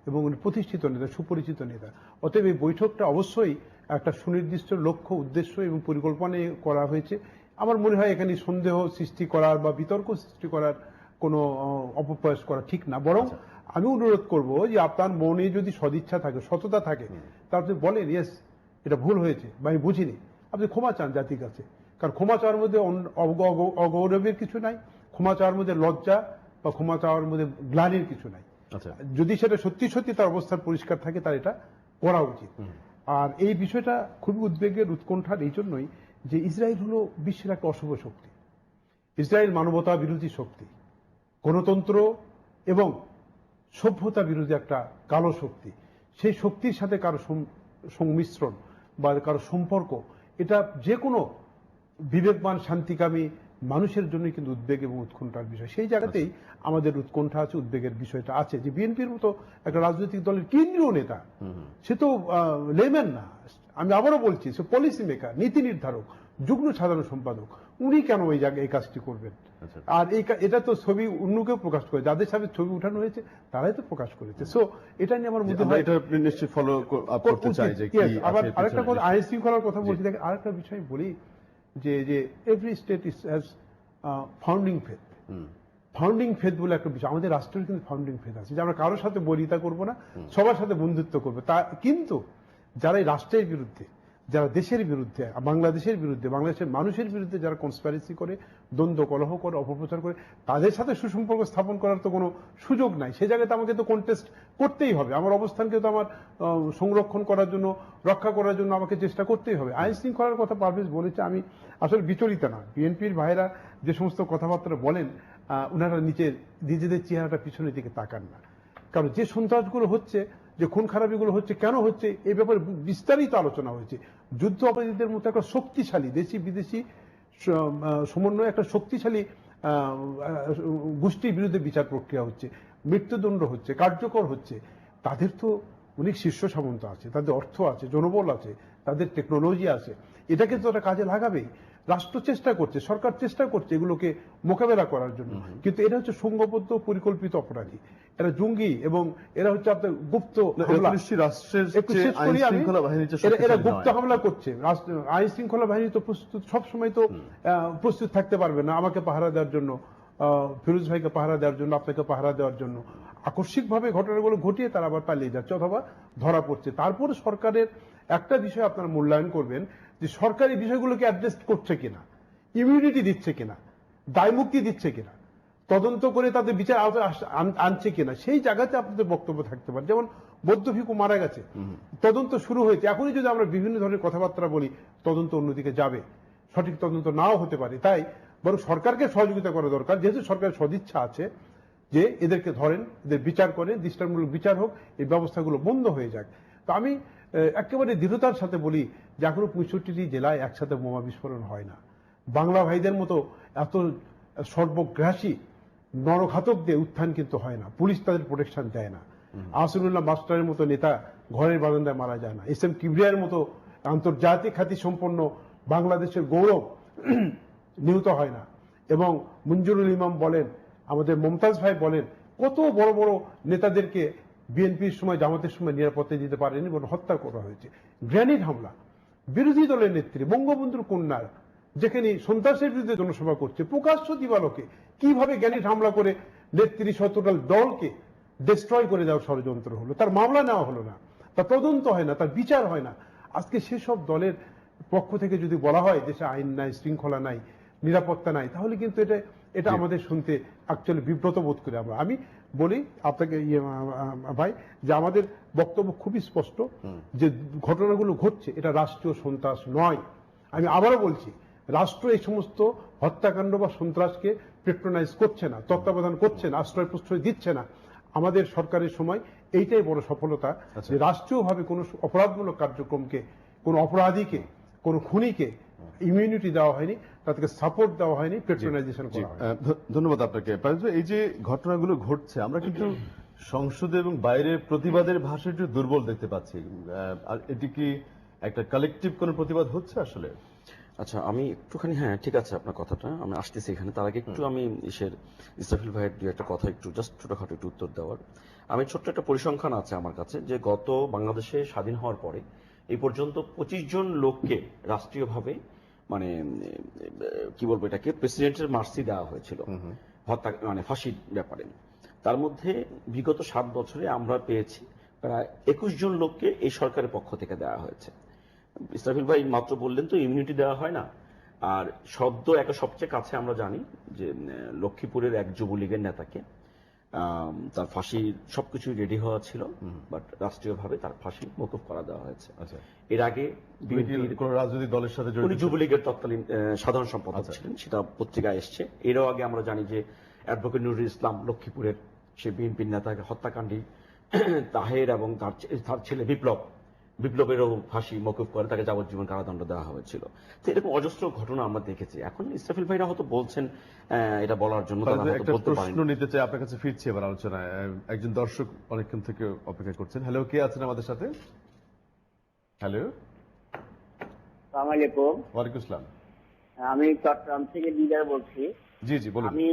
এবং উনি প্রতিষ্ঠিত নেতা, সুপরিচিত নেতা। অতএব এই বৈঠকটা অবশ্যই একটা সুনির্দিষ্ট লক্ষ্য, উদ্দেশ্য এবং পরিকল্পনা নিয়ে করা হয়েছে। আমার মনে হয় এখানে সন্দেহ সৃষ্টি করার বা বিতর্ক সৃষ্টি করার কোনো অপপ্রয়াস করা ঠিক না। বরং আমি অনুরোধ করব যে আপনার মনে যদি সদিচ্ছা থাকে, সততা থাকে, তাহলে আপনি বলেন ইয়েস এটা ভুল হয়েছে বা আমি বুঝিনি, আপনি ক্ষমা চান জাতির কাছে। কারণ ক্ষমা চাওয়ার মধ্যে অগৌরবের কিছু নাই, ক্ষমা চাওয়ার মধ্যে লজ্জা বা ক্ষমা চাওয়ার মধ্যে গ্লানির কিছু নাই। আচ্ছা, যদি সেটা সত্যি সত্যি তার অবস্থান পরিষ্কার থাকে তার এটা করা উচিত। আর এই বিষয়টা খুবই উদ্বেগের, উৎকণ্ঠার এই জন্যই যে ইসরায়েল হলো বিশ্বের একটা অশুভ শক্তি। ইসরায়েল মানবতা বিরোধী শক্তি, গণতন্ত্র এবং সভ্যতা বিরোধী একটা কালো শক্তি। সেই শক্তির সাথে কারো সংমিশ্রণ বা কারো সম্পর্ক, এটা যে কোনো বিবেকবান শান্তিকামী মানুষের জন্য কিন্তু উদ্বেগ এবং উৎকণ্ঠার বিষয়। সেই জায়গাতেই আমাদের উৎকণ্ঠা আছে, উদ্বেগের বিষয়টা আছে যে বিএনপির মতো একটা রাজনৈতিক দলের কেন্দ্রীয় নেতা, সে তো লেম্যান না, আমি আবারও বলছি, সে পলিসি মেকার, নীতি নির্ধারক, যুগ্ম সাধারণ সম্পাদক, উনি কেন ওই জায়গায় এই কাজটি করবেন? আর এটা তো ছবি অন্যকেও প্রকাশ করে, যাদের সাথে ছবি উঠানো হয়েছে তারাই তো প্রকাশ করেছে। সো এটা নিয়ে আমার মধ্যে এটা নিশ্চয়ই ফলো করতে চাই যে আবার আরেকটা কথা, আইন শৃঙ্খলার কথা বলছি, দেখেন আরেকটা বিষয় বলি যে every state has founding faith. Founding faith বলে একটা বিষয়, আমাদের রাষ্ট্রের কিন্তু ফাউন্ডিং ফেথ আছে যে আমরা কারোর সাথে বলিতা করবো না, সবার সাথে বন্ধুত্ব করবো। তা কিন্তু যারা এই রাষ্ট্রের বিরুদ্ধে, যারা দেশের বিরুদ্ধে, বাংলাদেশের বিরুদ্ধে, বাংলাদেশের মানুষের বিরুদ্ধে যারা কনস্পিরেসি করে, দ্বন্দ্ব কলহ করে, অপপ্রচার করে, তাদের সাথে সুসম্পর্ক স্থাপন করার তো কোনো সুযোগ নাই। সে জায়গাতে আমাকে তো কন্টেস্ট করতেই হবে, আমার অবস্থানকে তো আমার সংরক্ষণ করার জন্য, রক্ষা করার জন্য আমাকে চেষ্টা করতেই হবে। আইন শৃঙ্খলার কথা পারভেজ বলেছে, আমি আসলে বিচলিত না। বিএনপির ভাইরা যে সমস্ত কথাবার্তা বলেন, ওনারা নিজেদের চেহারাটা পিছনের দিকে তাকান না। কারণ যে সন্ত্রাসগুলো হচ্ছে, যে খুন খারাপিগুলো হচ্ছে, কেন হচ্ছে, এই ব্যাপারে বিস্তারিত আলোচনা হয়েছে। যুদ্ধ অপরাধীদের মতো একটা শক্তিশালী দেশি বিদেশি সমন্বয়ে একটা শক্তিশালী গোষ্ঠীর বিরুদ্ধে বিচার প্রক্রিয়া হচ্ছে, মৃত্যুদণ্ড হচ্ছে, কার্যকর হচ্ছে। তাদের তো অনেক শীর্ষ সামন্ত আছে, তাদের অর্থ আছে, জনবল আছে, তাদের টেকনোলজি আছে, এটাকে তো ওরা কাজে লাগাবেই। রাষ্ট্র চেষ্টা করছে, সরকার চেষ্টা করছে এগুলোকে মোকাবেলা করার জন্য, কিন্তু এরা হচ্ছে সংঘবদ্ধ পরিকল্পিত অপরাধী, এরা জঙ্গি এবং এরা হচ্ছে আপনার গুপ্ত এরা গুপ্ত হামলা করছে। আইন শৃঙ্খলা বাহিনী তো প্রস্তুত, সবসময় তো প্রস্তুত থাকতে পারবে না আমাকে পাহারা দেওয়ার জন্য, ফিরোজ ভাইকে পাহারা দেওয়ার জন্য, আপনাকে পাহারা দেওয়ার জন্য। আকস্মিকভাবে ঘটনাগুলো ঘটিয়ে তারা আবার পালিয়ে যাচ্ছে অথবা ধরা পড়ছে। তারপরে সরকারের একটা বিষয় আপনারা মূল্যায়ন করবেন যে সরকার এই বিষয়গুলোকে অ্যাড্রেস করছে কিনা, ইমিউনিটি দিচ্ছে কিনা, দায়মুক্তি দিচ্ছে কিনা, তদন্ত করে তাদের বিচার আওতায় আনছে কিনা, সেই জায়গাতে আপনাদের বক্তব্য থাকতে পারে। যেমন বৌদ্ধ ভিক্ষু মারা গেছে, তদন্ত শুরু হয়েছে, এখনই যদি আমরা বিভিন্ন ধরনের কথাবার্তা বলি তদন্ত অন্যদিকে যাবে, সঠিক তদন্ত নাও হতে পারে। তাই বরং সরকারকে সহযোগিতা করা দরকার, যেহেতু সরকারের সদিচ্ছা আছে যে এদেরকে ধরেন, এদের বিচার করেন, দৃষ্টান্তমূলক বিচার হোক, এই ব্যবস্থাগুলো বন্ধ হয়ে যাক। তো আমি একেবারে দৃঢ়তার সাথে বলি যে এখনো 65টি জেলায় একসাথে বোমা বিস্ফোরণ হয় না। বাংলা ভাইদের মতো এত সর্বগ্রাসী নরঘাতকদের উত্থান কিন্তু হয় না, পুলিশ তাদের প্রোটেকশন দেয় না। আসিফুল্লাহ মাস্টারের মতো নেতা ঘরের বারান্দায় মারা যায় না, এস.এম. কিবরিয়ার মতো আন্তর্জাতিক খ্যাতি সম্পন্ন বাংলাদেশের গৌরব নিহত হয় না। এবং মঞ্জুরুল ইমাম বলেন, আমাদের মমতাজ ভাই বলেন, কত বড় বড় নেতাদেরকে বিএনপির সময়, জামাতের সময় নিরাপত্তা দিতে পারেনি এবং হত্যা করা হয়েছে। গ্রেনেড হামলা, বিরোধী দলের নেত্রী বঙ্গবন্ধুর কন্যার, যেখানে সন্ত্রাসের বিরুদ্ধে জনসভা করছে, প্রকাশ্য দিবালোকে কিভাবে গ্রেনেড হামলা করে নেত্রী শতটাল দলকে ডিস্ট্রয় করে দেওয়ার ষড়যন্ত্র হলো, তার মামলা নেওয়া হলো না, তার তদন্ত হয় না, তার বিচার হয় না। আজকে সেসব দলের পক্ষ থেকে যদি বলা হয় দেশে আইন নাই, শৃঙ্খলা নাই, নিরাপত্তা নাই, তাহলে কিন্তু এটা আমাদের শুনতে অ্যাকচুয়ালি বিব্রত বোধ করে। আমি বলি আপনাকে ভাই যে আমাদের বক্তব্য খুবই স্পষ্ট যে ঘটনাগুলো ঘটছে এটা রাষ্ট্রীয় সন্ত্রাস নয়। আমি আবারও বলছি, রাষ্ট্র এই সমস্ত হত্যাকাণ্ড বা সন্ত্রাসকে পেট্রোনাইজ করছে না, তত্ত্বাবধান করছে না, আশ্রয় প্রশ্রয় দিচ্ছে না। আমাদের সরকারের সময় এইটাই বড় সফলতা যে রাষ্ট্রীয়ভাবে কোনো অপরাধমূলক কার্যক্রমকে, কোনো অপরাধীকে, কোনো খুনিকে ইমিউনিটি দেওয়া হয়নি, তাদেরকে সাপোর্ট দেওয়া হয়নি, পেট্রোনাইজেশন করা হয়নি। ধন্যবাদ আপনাকে। এই যে ঘটনাগুলো ঘটছে, আমরা কিন্তু সংসদে এবং বাইরে প্রতিবাদের ভাষা একটু দুর্বল দেখতে পাচ্ছি। আর এটি কি একটা কালেকটিভ কোন প্রতিবাদ হচ্ছে আসলে? আচ্ছা, আমি একটুখানি, হ্যাঁ ঠিক আছে আপনার কথাটা, আমি আসতেছি এখানে। তার আগে একটু আমি ইসরাফিল ভাইয়ের দু একটা কথা একটু জাস্ট ছোটখাটো একটু উত্তর দেওয়ার। আমি ছোট্ট একটা পরিসংখ্যান আছে আমার কাছে যে গত বাংলাদেশে স্বাধীন হওয়ার পরে এই পর্যন্ত 25 জন লোককে রাষ্ট্রীয়ভাবে মানে কি বলবো এটাকে প্রেসিডেন্টের মার্সি দেওয়া হয়েছিল হত্যা মানে ফাঁসির ব্যাপারে। তার মধ্যে বিগত 7 বছরে আমরা পেয়েছি প্রায় 21 জন লোককে এই সরকারের পক্ষ থেকে দেওয়া হয়েছে। ইসরাফিল ভাই মাত্র বললেন তো ইমিউনিটি দেওয়া হয় না, আর শব্দ একটা সবচেয়ে কাছে আমরা জানি যে লক্ষ্মীপুরের এক যুবলীগের নেতাকে তার ফাঁসি সবকিছু রেডি হওয়া ছিল, বাট রাষ্ট্রীয়ভাবে তার ফাঁসি মওকুফ করা দেওয়া হয়েছে। এর আগে কোন রাজনৈতিক দলের সাথে উনি যুবলীগের তৎকালীন সাধারণ সম্পাদক ছিলেন, সেটা পত্রিকায় এসছে। এরও আগে আমরা জানি যে অ্যাডভোকেট নুরুল ইসলাম লক্ষ্মীপুরের সে বিএনপির নেতাকে হত্যাকাণ্ডী তাহের এবং তার ছেলে বিপ্লবেরও ফাঁসি মওকুফ করে তাকে যাবজ্জীবন কারাদণ্ড দেওয়া হয়েছিল। তো এরকম অজস্র ঘটনা আমরা দেখেছি। এখন ইসরাফিল ভাইরা হয়তো বলছেন এটা বলার জন্য একটা প্রশ্ন নিতে চাই আপনার কাছে, ফিরছি এবার আলোচনায়। একজন দর্শক অনেকক্ষণ থেকে অপেক্ষা করছেন। হ্যালো, কে আছেন আমাদের সাথে? হ্যালো, আসসালামু আলাইকুম। ওয়ালাইকুম আসসালাম। আমি চট্টগ্রাম থেকে দিদার বলছি। জি জি বলুন। আমি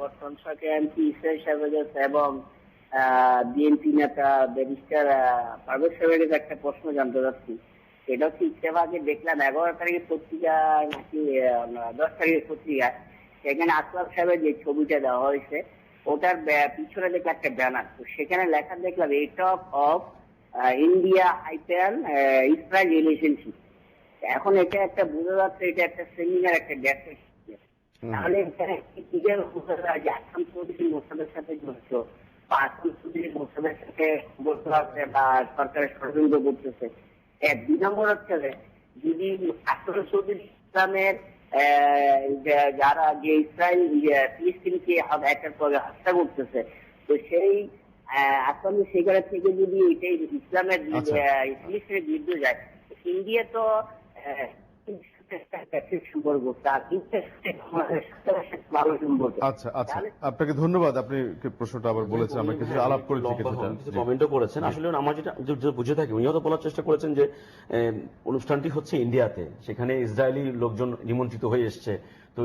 বর্তমান সরকার এমপি ইসরাইল সাহেবের কাছে এবং বিএনপি নেতা ব্যারিস্টার পারভেজ সাহেবের কাছে একটা প্রশ্ন জানতে চাচ্ছি। এটা হচ্ছে ইত্তেফাকে দেখলাম 11 তারিখের পত্রিকা নাকি 10 তারিখের পত্রিকা, সেখানে আসলাম সাহেবের যে ছবিটা দেওয়া হয়েছে ওটার পিছনে দেখলাম একটা ব্যানার, তো সেখানে লেখা দেখলাম এটক অফ ইন্ডিয়া আইপ্যান ইসরায়েল রিলেশনশিপ। এখন এটা একটা বোঝা যাচ্ছে এটা একটা সেমিনার, একটা ডেস্ক। তাহলে এখানে ক্লিয়ার বোঝা যায় যে আসাম চৌধুরী মোসাদের সাথে জড়িত বা আসাম চৌধুরী মোসাদের সাথে বলতে আছে বা সরকারের ষড়যন্ত্র করতেছে। 2 নম্বর হচ্ছে যদি আসাম চৌধুরী ইসলামের যারা যে ইসরায়েল ফিলিস্তিনকে একের পর হত্যা করতেছে, তো সেই আসামি সেখানে থেকে যদি এটাই ইসলামের ফিলিস্তিনের বিরুদ্ধে যায়, ইন্ডিয়া তো আচ্ছা আচ্ছা, আপনাকে ধন্যবাদ। আপনি প্রশ্নটা আবার বলেছেন, আমরা কিছু আলাপ করেছি, কিছু কমেন্টও করেছেন। আসলে আমার যেটা বুঝে থাকি, উনি হয়তো বলার চেষ্টা করেছেন যে অনুষ্ঠানটি হচ্ছে ইন্ডিয়াতে, সেখানে ইসরায়েলি লোকজন নিমন্ত্রিত হয়ে এসছে, তো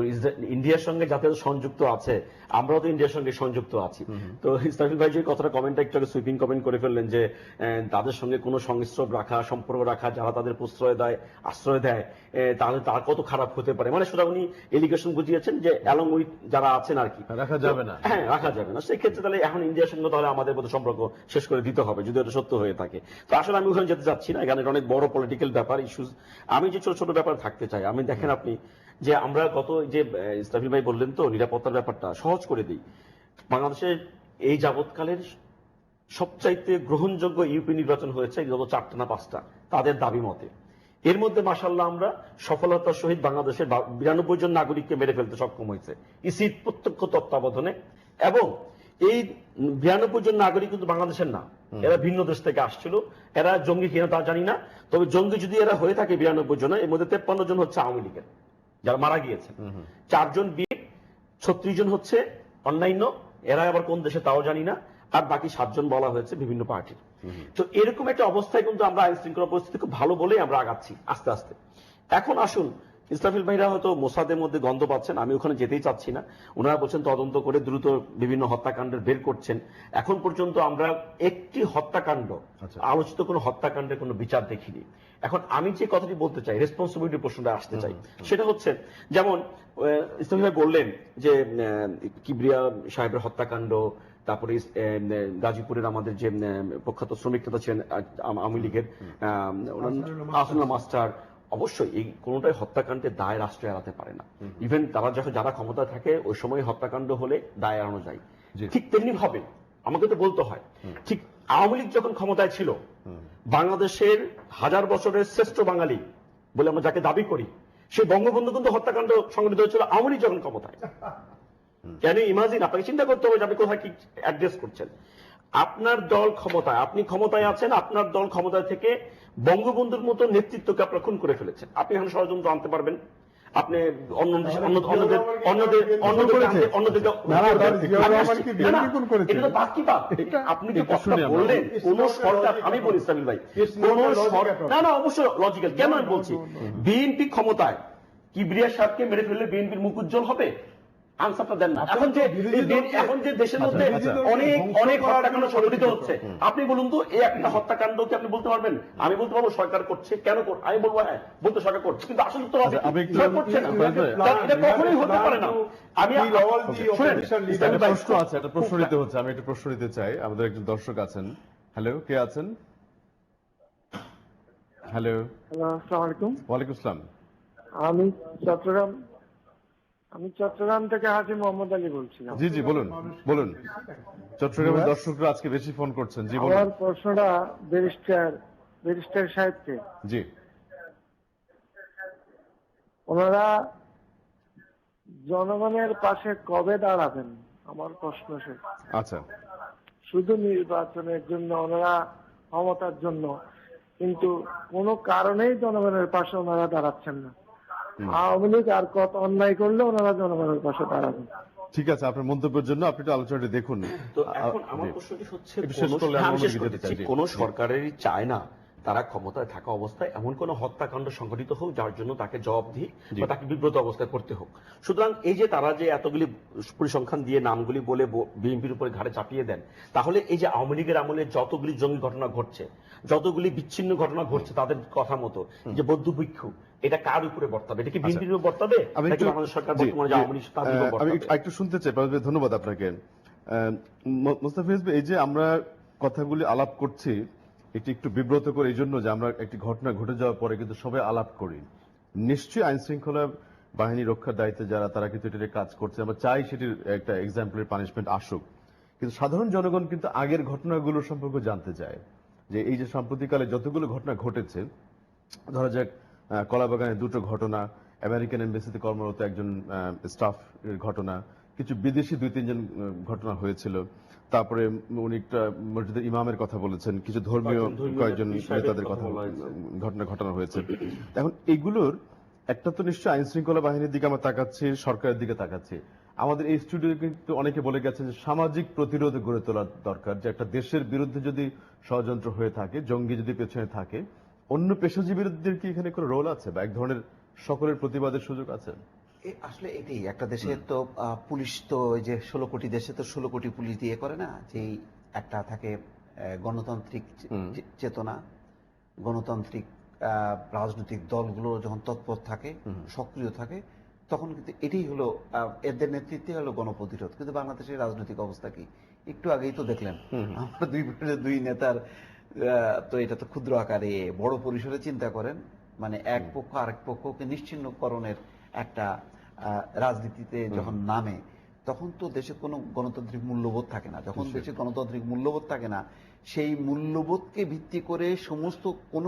ইন্ডিয়ার সঙ্গে যাতে সংযুক্ত আছে, আমরাও তো ইন্ডিয়ার সঙ্গে সংযুক্ত আছি। তো ইসরাফিল ভাই যে কথাটা কমেন্টটা একটু সুইপিং কমেন্ট করে ফেললেন যে তাদের সঙ্গে কোনো সংস্রব রাখা, সম্পর্ক রাখা, যারা তাদের প্রশ্রয় দেয়, আশ্রয় দেয়, তাহলে তার কত খারাপ হতে পারে, মানে সেটা উনি এলিগেশন বুঝিয়েছেন যে অ্যালং উইথ যারা আছেন আর কি রাখা যাবে না। হ্যাঁ, রাখা যাবে না। সেই ক্ষেত্রে তাহলে এখন ইন্ডিয়ার সঙ্গে তাহলে আমাদের মধ্যে সম্পর্ক শেষ করে দিতে হবে, যদি এটা সত্য হয়ে থাকে। তো আসলে আমি ওখানে যেতে চাচ্ছি না, এখানে অনেক বড় পলিটিক্যাল ব্যাপার, ইস্যুজ। আমি যে ছোট ছোট ব্যাপার থাকতে চাই, আমি দেখেন আপনি যে আমরা গত যে ইসরাফিল ভাই বললেন তো নিরাপত্তার ব্যাপারটা সহজ করে দিই। বাংলাদেশের এই যাবৎকালের সবচাইতে গ্রহণযোগ্য ইউপি নির্বাচন হয়েছে গত 4টা না 5টা তাদের দাবি মতে। এর মধ্যে মাশাআল্লাহ আমরা সফলতার সহিত বাংলাদেশের 92 জন নাগরিককে মেরে ফেলতে সক্ষম হয়েছে ইসির প্রত্যক্ষ তত্ত্বাবধানে। এবং এই 92 জন নাগরিক কিন্তু বাংলাদেশের না, এরা ভিন্ন দেশ থেকে আসছিল। এরা জঙ্গি কিনা তা জানি না, তবে জঙ্গি যদি এরা হয়ে থাকে 92 জনের, এর মধ্যে 53 জন হচ্ছে আওয়ামী লীগের যারা মারা গিয়েছেন, 4 জন বিয়ে, 36 জন হচ্ছে অন্যান্য, এরা আবার কোন দেশে তাও জানি না, আর বাকি 7 জন বলা হয়েছে বিভিন্ন পার্টির। তো এরকম একটা অবস্থায় কিন্তু আমরা আইন শৃঙ্খলা পরিস্থিতি খুব ভালো বলেই আমরা আগাচ্ছি আস্তে আস্তে। এখন আসুন, ইসরাফিল ভাইরা হয়তো মোসাদের মধ্যে গন্ধ পাচ্ছেন, আমি ওখানে যেতেই চাচ্ছি না। ওনারা বলছেন তদন্ত করে দ্রুত বিভিন্ন হত্যাকাণ্ডের বের করছেন। এখন পর্যন্ত আমরা একটি হত্যাকাণ্ড, আলোচিত কোনো হত্যাকাণ্ডের কোনো বিচার দেখিনি। এখন আমি যে কথাটি বলতে চাই, রেসপন্সিবিলিটি প্রশ্নটা আসতে চাই, সেটা হচ্ছে যেমন ইসলামী ভাই বললেন যে কিবরিয়া সাহেবের হত্যাকাণ্ড, তারপরে গাজীপুরের আমাদের যে প্রখ্যাত শ্রমিক নেতা ছিলেন আওয়ামী লীগের আসুল্লাহ মাস্টার, অবশ্যই এই কোনোটাই হত্যাকাণ্ডের দায় রাষ্ট্র এড়াতে পারে না। ইভেন তারা যখন যারা ক্ষমতা থাকে ওই সময় হত্যাকাণ্ড হলে দায় এড়ানো যায়। ঠিক তেমনি ভাবে আমাকে তো বলতে হয়, ঠিক আওয়ামী লীগ যখন ক্ষমতায় ছিল, বাংলাদেশের 1000 বছরের শ্রেষ্ঠ বাঙালি বলে আমরা যাকে দাবি করি, সেই বঙ্গবন্ধু কিন্তু হত্যাকাণ্ড সংঘটিত হয়েছিল আওয়ামী লীগ যখন ক্ষমতায়। কেন ইমাজিন, আপনাকে চিন্তা করতে হবে যে আপনি কোথায় কি অ্যাড্রেস করছেন। আপনার দল ক্ষমতায়, আপনি ক্ষমতায় আছেন, আপনার দল ক্ষমতায় থেকে বঙ্গবন্ধুর মতো নেতৃত্বকে আপনারা খুন করে ফেলেছেন। আপনি এখন ষড়যন্ত্র আনতে পারবেন, আপনি আপনি যে কথা বললেন কোন সরকার, আমি বলি ইসলামী ভাই, না না অবশ্যই লজিক্যাল, কেন বলছি বিএনপি ক্ষমতায় কিবরিয়া সাহেবকে মেরে ফেললে বিএনপির মুখ উজ্জ্বল হবে? আনসারটা দেন না। এখন যে দেশের মধ্যে অনেক অনেক হত্যাকাণ্ড সংঘটিত হচ্ছে, আপনি বলুন তো এই একটা হত্যাকাণ্ড কি আপনি বলতে পারবেন? আমি বলতে পারবো সরকার করছে, কেন আমি বলবো হ্যাঁ বলতে সরকার করছে, কিন্তু আসলে তো করছে না, এটা কখনোই হতে পারে না। আমি একটা প্রশ্ন আছে, একটা প্রশ্ন নিতে হচ্ছে, আমি একটা প্রশ্ন নিতে চাই। আমাদের একজন দর্শক আছেন। হ্যালো, কে আছেন? হ্যালো, আসসালামু আলাইকুম। ওয়ালাইকুম আসসালাম। আমি চট্টগ্রাম থেকে হাজি মোহাম্মদ আলী বলছিলাম। জি জি, বলুন বলুন। চট্টগ্রামের দর্শকরা আজকে বেশি ফোন করছেন। জি বলুন। আমার প্রশ্নটা ব্যারিস্টার সাহেবকে। জি, ওনারা জনগণের পাশে কবে দাঁড়াবেন, আমার প্রশ্ন শেষ। আচ্ছা, শুধু নির্বাচনের জন্য ওনারা ক্ষমতার জন্য, কিন্তু কোনো কারণেই জনগণের পাশে ওনারা দাঁড়াচ্ছেন না। আওয়ামী লীগ আর কত অন্যায় করলে ওনারা জনগণের পাশে দাঁড়াবেন। ঠিক আছে, আপনার মন্তব্যের জন্য আপনি একটু আলোচনাটি দেখুন। তো এখন আমার প্রশ্নটি হচ্ছে, একটু শেষ করলে হ্যাঁ, আমি আমি শেষ অনুমতি করতে দিতে চাই। চাই। কোন সরকারেরই চায় না তারা ক্ষমতায় থাকা অবস্থায় এমন কোন হত্যাকাণ্ড সংঘটিত হোক যার জন্য তাকে জবাবদিহি বা তাকে বিব্রত অবস্থায় করতে হোক। সুতরাং এই যে তারা যে এতগুলি পরিসংখ্যান দিয়ে নামগুলি বলে বিএনপির উপরে ঘাড়ে চাপিয়ে দেন, তাহলে এই যে আওয়ামী লীগের আমলে যতগুলি জঙ্গি ঘটনা ঘটছে, যতগুলি বিচ্ছিন্ন ঘটনা ঘটছে তাদের কথা মতো, যে বৌদ্ধ ভিক্ষু, এটা কার উপরে বর্তাবে? এটা কি বিএনপির উপরে বর্তাবে নাকি বাংলাদেশ সরকার বর্তমানে যে আওয়ামী লীগ তাদের উপর আমি বর্তাবে? একটু শুনতে চাই। ধন্যবাদ আপনাকে মোস্তাফিজ ভাই। এই যে আমরা কথাগুলি আলাপ করছি, এটি একটু বিব্রত করে এই জন্য যে আমরা একটি ঘটনা ঘটে যাওয়ার পরে কিন্তু সবাই আলাপ করি। নিশ্চয়ই আইন শৃঙ্খলা বাহিনী রক্ষার দায়িত্বে যারা, তারা কিন্তু এটি কাজ করছে। আমরা চাই সেটির একটা এক্সাম্পলের পানিশমেন্ট আসুক, কিন্তু সাধারণ জনগণ কিন্তু আগের ঘটনাগুলো সম্পর্কে জানতে চায়। যে এই যে সাম্প্রতিককালে যতগুলো ঘটনা ঘটেছে, ধরা যাক কলাবাগানে দুটো ঘটনা, আমেরিকান এমবেসিতে কর্মরত একজন স্টাফ ঘটনা, কিছু বিদেশি 2-3 জন ঘটনা হয়েছিল। তারপরে উনি একটা মসজিদের ইমামের কথা বলেছেন, কিছু ধর্মীয় কয়েকজন নেতাদের কথা ঘটনা হয়েছে। এখন এগুলোর একটা তো নিশ্চয়ই আইন শৃঙ্খলা বাহিনীর দিকে আমরা তাকাচ্ছি, সরকারের দিকে তাকাচ্ছি। আমাদের এই স্টুডিও কিন্তু অনেকে বলে গেছেন যে সামাজিক প্রতিরোধ গড়ে তোলা দরকার, যে একটা দেশের বিরুদ্ধে যদি ষড়যন্ত্র হয়ে থাকে, জঙ্গি যদি পেছনে থাকে, অন্য পেশাজীবীদের কি এখানে কোনো রোল আছে বা এক ধরনের সকলের প্রতিবাদের সুযোগ আছে? আসলে এটাই একটা দেশের তো পুলিশ তো ওই যে 16 কোটি দেশে তো 16 কোটি পুলিশ দিয়ে করে না, যে একটা থাকে গণতান্ত্রিক চেতনা, গণতান্ত্রিক রাজনৈতিক দলগুলো যখন তৎপর থাকে, সক্রিয় থাকে, তখন কিন্তু এটাই হলো এদের নেতৃত্বে হলো গণপ্রতিরোধ। কিন্তু বাংলাদেশের রাজনৈতিক অবস্থা কি? একটু আগেই তো দেখলেন আমরা দুই নেতার, তো এটা তো ক্ষুদ্র আকারে, বড় পরিসরে চিন্তা করেন, মানে এক পক্ষ আরেক পক্ষকে নিশ্চিহ্নকরণের একটা রাজনীতিতে যখন নামে, তখন তো দেশে কোনো গণতান্ত্রিক মূল্যবোধ থাকে না। যখন দেশে গণতান্ত্রিক মূল্যবোধ থাকে না, সেই মূল্যবোধকে ভিত্তি করে সমস্ত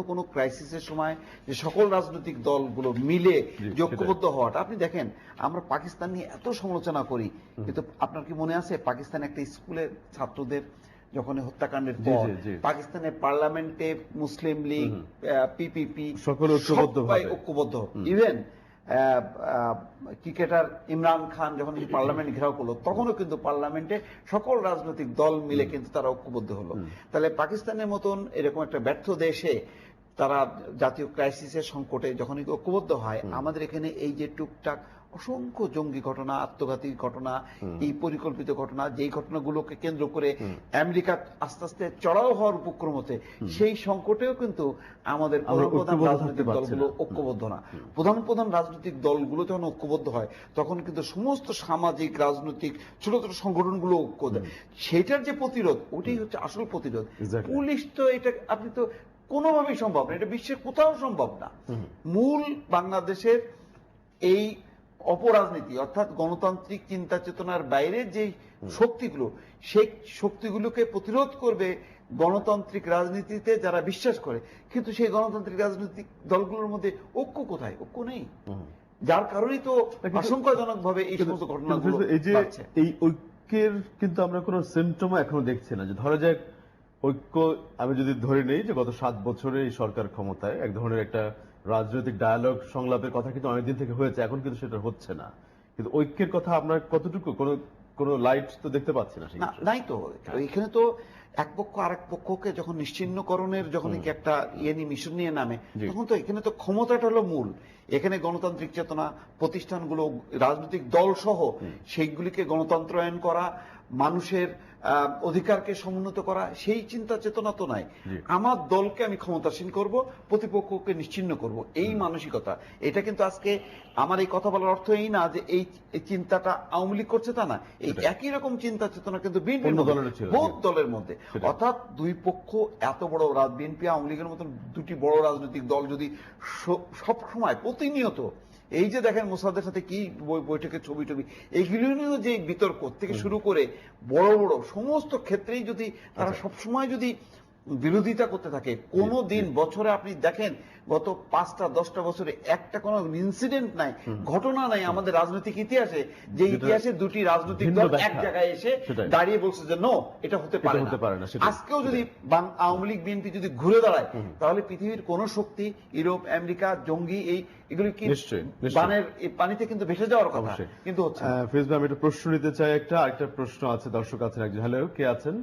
কোনো ক্রাইসিসের সময় যে সকল রাজনৈতিক দলগুলো মিলে ঐক্যবদ্ধ হওয়াটা, আপনি দেখেন আমরা পাকিস্তান নিয়ে এত সমালোচনা করি, কিন্তু আপনার কি মনে আছে পাকিস্তান একটা স্কুলের ছাত্রদের যখন হত্যাকাণ্ডের পর পাকিস্তানের পার্লামেন্টে মুসলিম লীগ, পিপিপি সকল ঐক্যবদ্ধ, ইভেন ক্রিকেটার ইমরান খান যখন পার্লামেন্ট ঘেরাও করলো, তখনও কিন্তু পার্লামেন্টে সকল রাজনৈতিক দল মিলে কিন্তু তারা ঐক্যবদ্ধ হলো। তাহলে পাকিস্তানের মতন এরকম একটা ব্যর্থ দেশে তারা জাতীয় ক্রাইসিসের সংকটে যখন ঐক্যবদ্ধ হয়, আমাদের এখানে এই যে টুকটাক অসংখ্য জঙ্গি ঘটনা, আত্মঘাতী ঘটনা, এই পরিকল্পিত ঘটনা, যেই ঘটনাগুলোকে কেন্দ্র করে আমেরিকা আস্তে আস্তে চড়াও হওয়ার উপক্রম হচ্ছে, সেই সংকটেও কিন্তু আমাদের প্রধান রাজনৈতিক দলগুলো ঐক্যবদ্ধ না। প্রধান রাজনৈতিক দলগুলো যখন ঐক্যবদ্ধ হয়, তখন কিন্তু সমস্ত সামাজিক রাজনৈতিক ছোট ছোট সংগঠনগুলো ঐক্য দেয়। সেটার যে প্রতিরোধ, ওটাই হচ্ছে আসল প্রতিরোধ। পুলিশ তো এটা আপনি তো কোনোভাবেই সম্ভব না, এটা বিশ্বের কোথাও সম্ভব না। মূল বাংলাদেশের এই অপরাজনীতি, অর্থাৎ গণতান্ত্রিক চিন্তা চেতনার বাইরে যে শক্তিগুলো, সেই শক্তিগুলোকে প্রতিরোধ করবে গণতান্ত্রিক রাজনীতিতে যারা বিশ্বাস করে। কিন্তু সেই গণতান্ত্রিক রাজনৈতিক দলগুলোর মধ্যে ঐক্য কোথায়? ঐক্য নেই, যার কারণেই তো আশঙ্কাজনক ভাবে এই সমস্ত ঘটনাগুলো ঘটছে। এই ঐক্যের কিন্তু আমরা কোনো সিমটমও এখনো দেখছি না। যে ধরা যাক ঐক্য, আমি যদি ধরে নেই যে গত 7 বছরে এই সরকার ক্ষমতায়, এক ধরনের একটা রাজনৈতিক ডায়ালগ সংলাপের কথা কিন্তু অনেকদিন থেকে হয়েছে, এখন কিন্তু সেটা হচ্ছে না। কিন্তু ঐক্যের কথা আপনার কতটুকু, কোনো লাইট তো দেখতে পাচ্ছি না না, নাই তো এখানে তো এক পক্ষ আরেক পক্ষকে যখন নিশ্চিহ্নকরণের যখন কি একটা মিশন নিয়ে নামে, তখন তো এখানে তো ক্ষমতাটা হলো মূল। এখানে গণতান্ত্রিক চেতনা, প্রতিষ্ঠানগুলো, রাজনৈতিক দল সহ সেইগুলিকে গণতন্ত্রায়ন করা, মানুষের অধিকারকে সমুন্নত করা, সেই চিন্তা চেতনা তো নাই। আমার দলকে আমি ক্ষমতাসীন করব, প্রতিপক্ষকে নিশ্চিহ্ন করব, এই মানসিকতা। এটা কিন্তু আজকে আমার এই কথা বলার অর্থ এই না যে এই চিন্তাটা আওয়ামী লীগ করছে, তা না। এই একই রকম চিন্তা চেতনা কিন্তু বহুত দলের মধ্যে, অর্থাৎ দুই পক্ষ এত বড় বিএনপি আওয়ামী লীগের মতন দুটি বড় রাজনৈতিক দল যদি সব সময় প্রতিনিয়ত এই যে দেখেন মোসাদের সাথে কি বৈঠকের ছবি এইগুলো নিয়েও যে বিতর্ক থেকে শুরু করে বড় বড় সমস্ত ক্ষেত্রেই যদি তারা সবসময় যদি বিরোধিতা করতে থাকে, কোনো দিন বছরে আপনি দেখেন গত 5-10 বছরে একটা কোনো ইনসিডেন্ট নাই, ঘটনা নাই আমাদের রাজনৈতিক ইতিহাসে যে ইতিহাসে দুটি রাজনৈতিক দল এক জায়গায় এসে দাঁড়িয়ে বলছে যে নো, এটা হতে পারে না। আজকেও যদি আওয়ামী লীগ বিএনপি যদি ঘুরে দাঁড়ায়, তাহলে পৃথিবীর কোন শক্তি, ইউরোপ, আমেরিকা, জঙ্গি, এগুলি কি বানের পানিতে কিন্তু ভেসে যাওয়ার কথা, কিন্তু হচ্ছে। ফেসবুকে আমি একটা প্রশ্ন নিতে চাই, আরেকটা প্রশ্ন আছে, দর্শক আছেন একজন। হ্যালো, কে আছেন?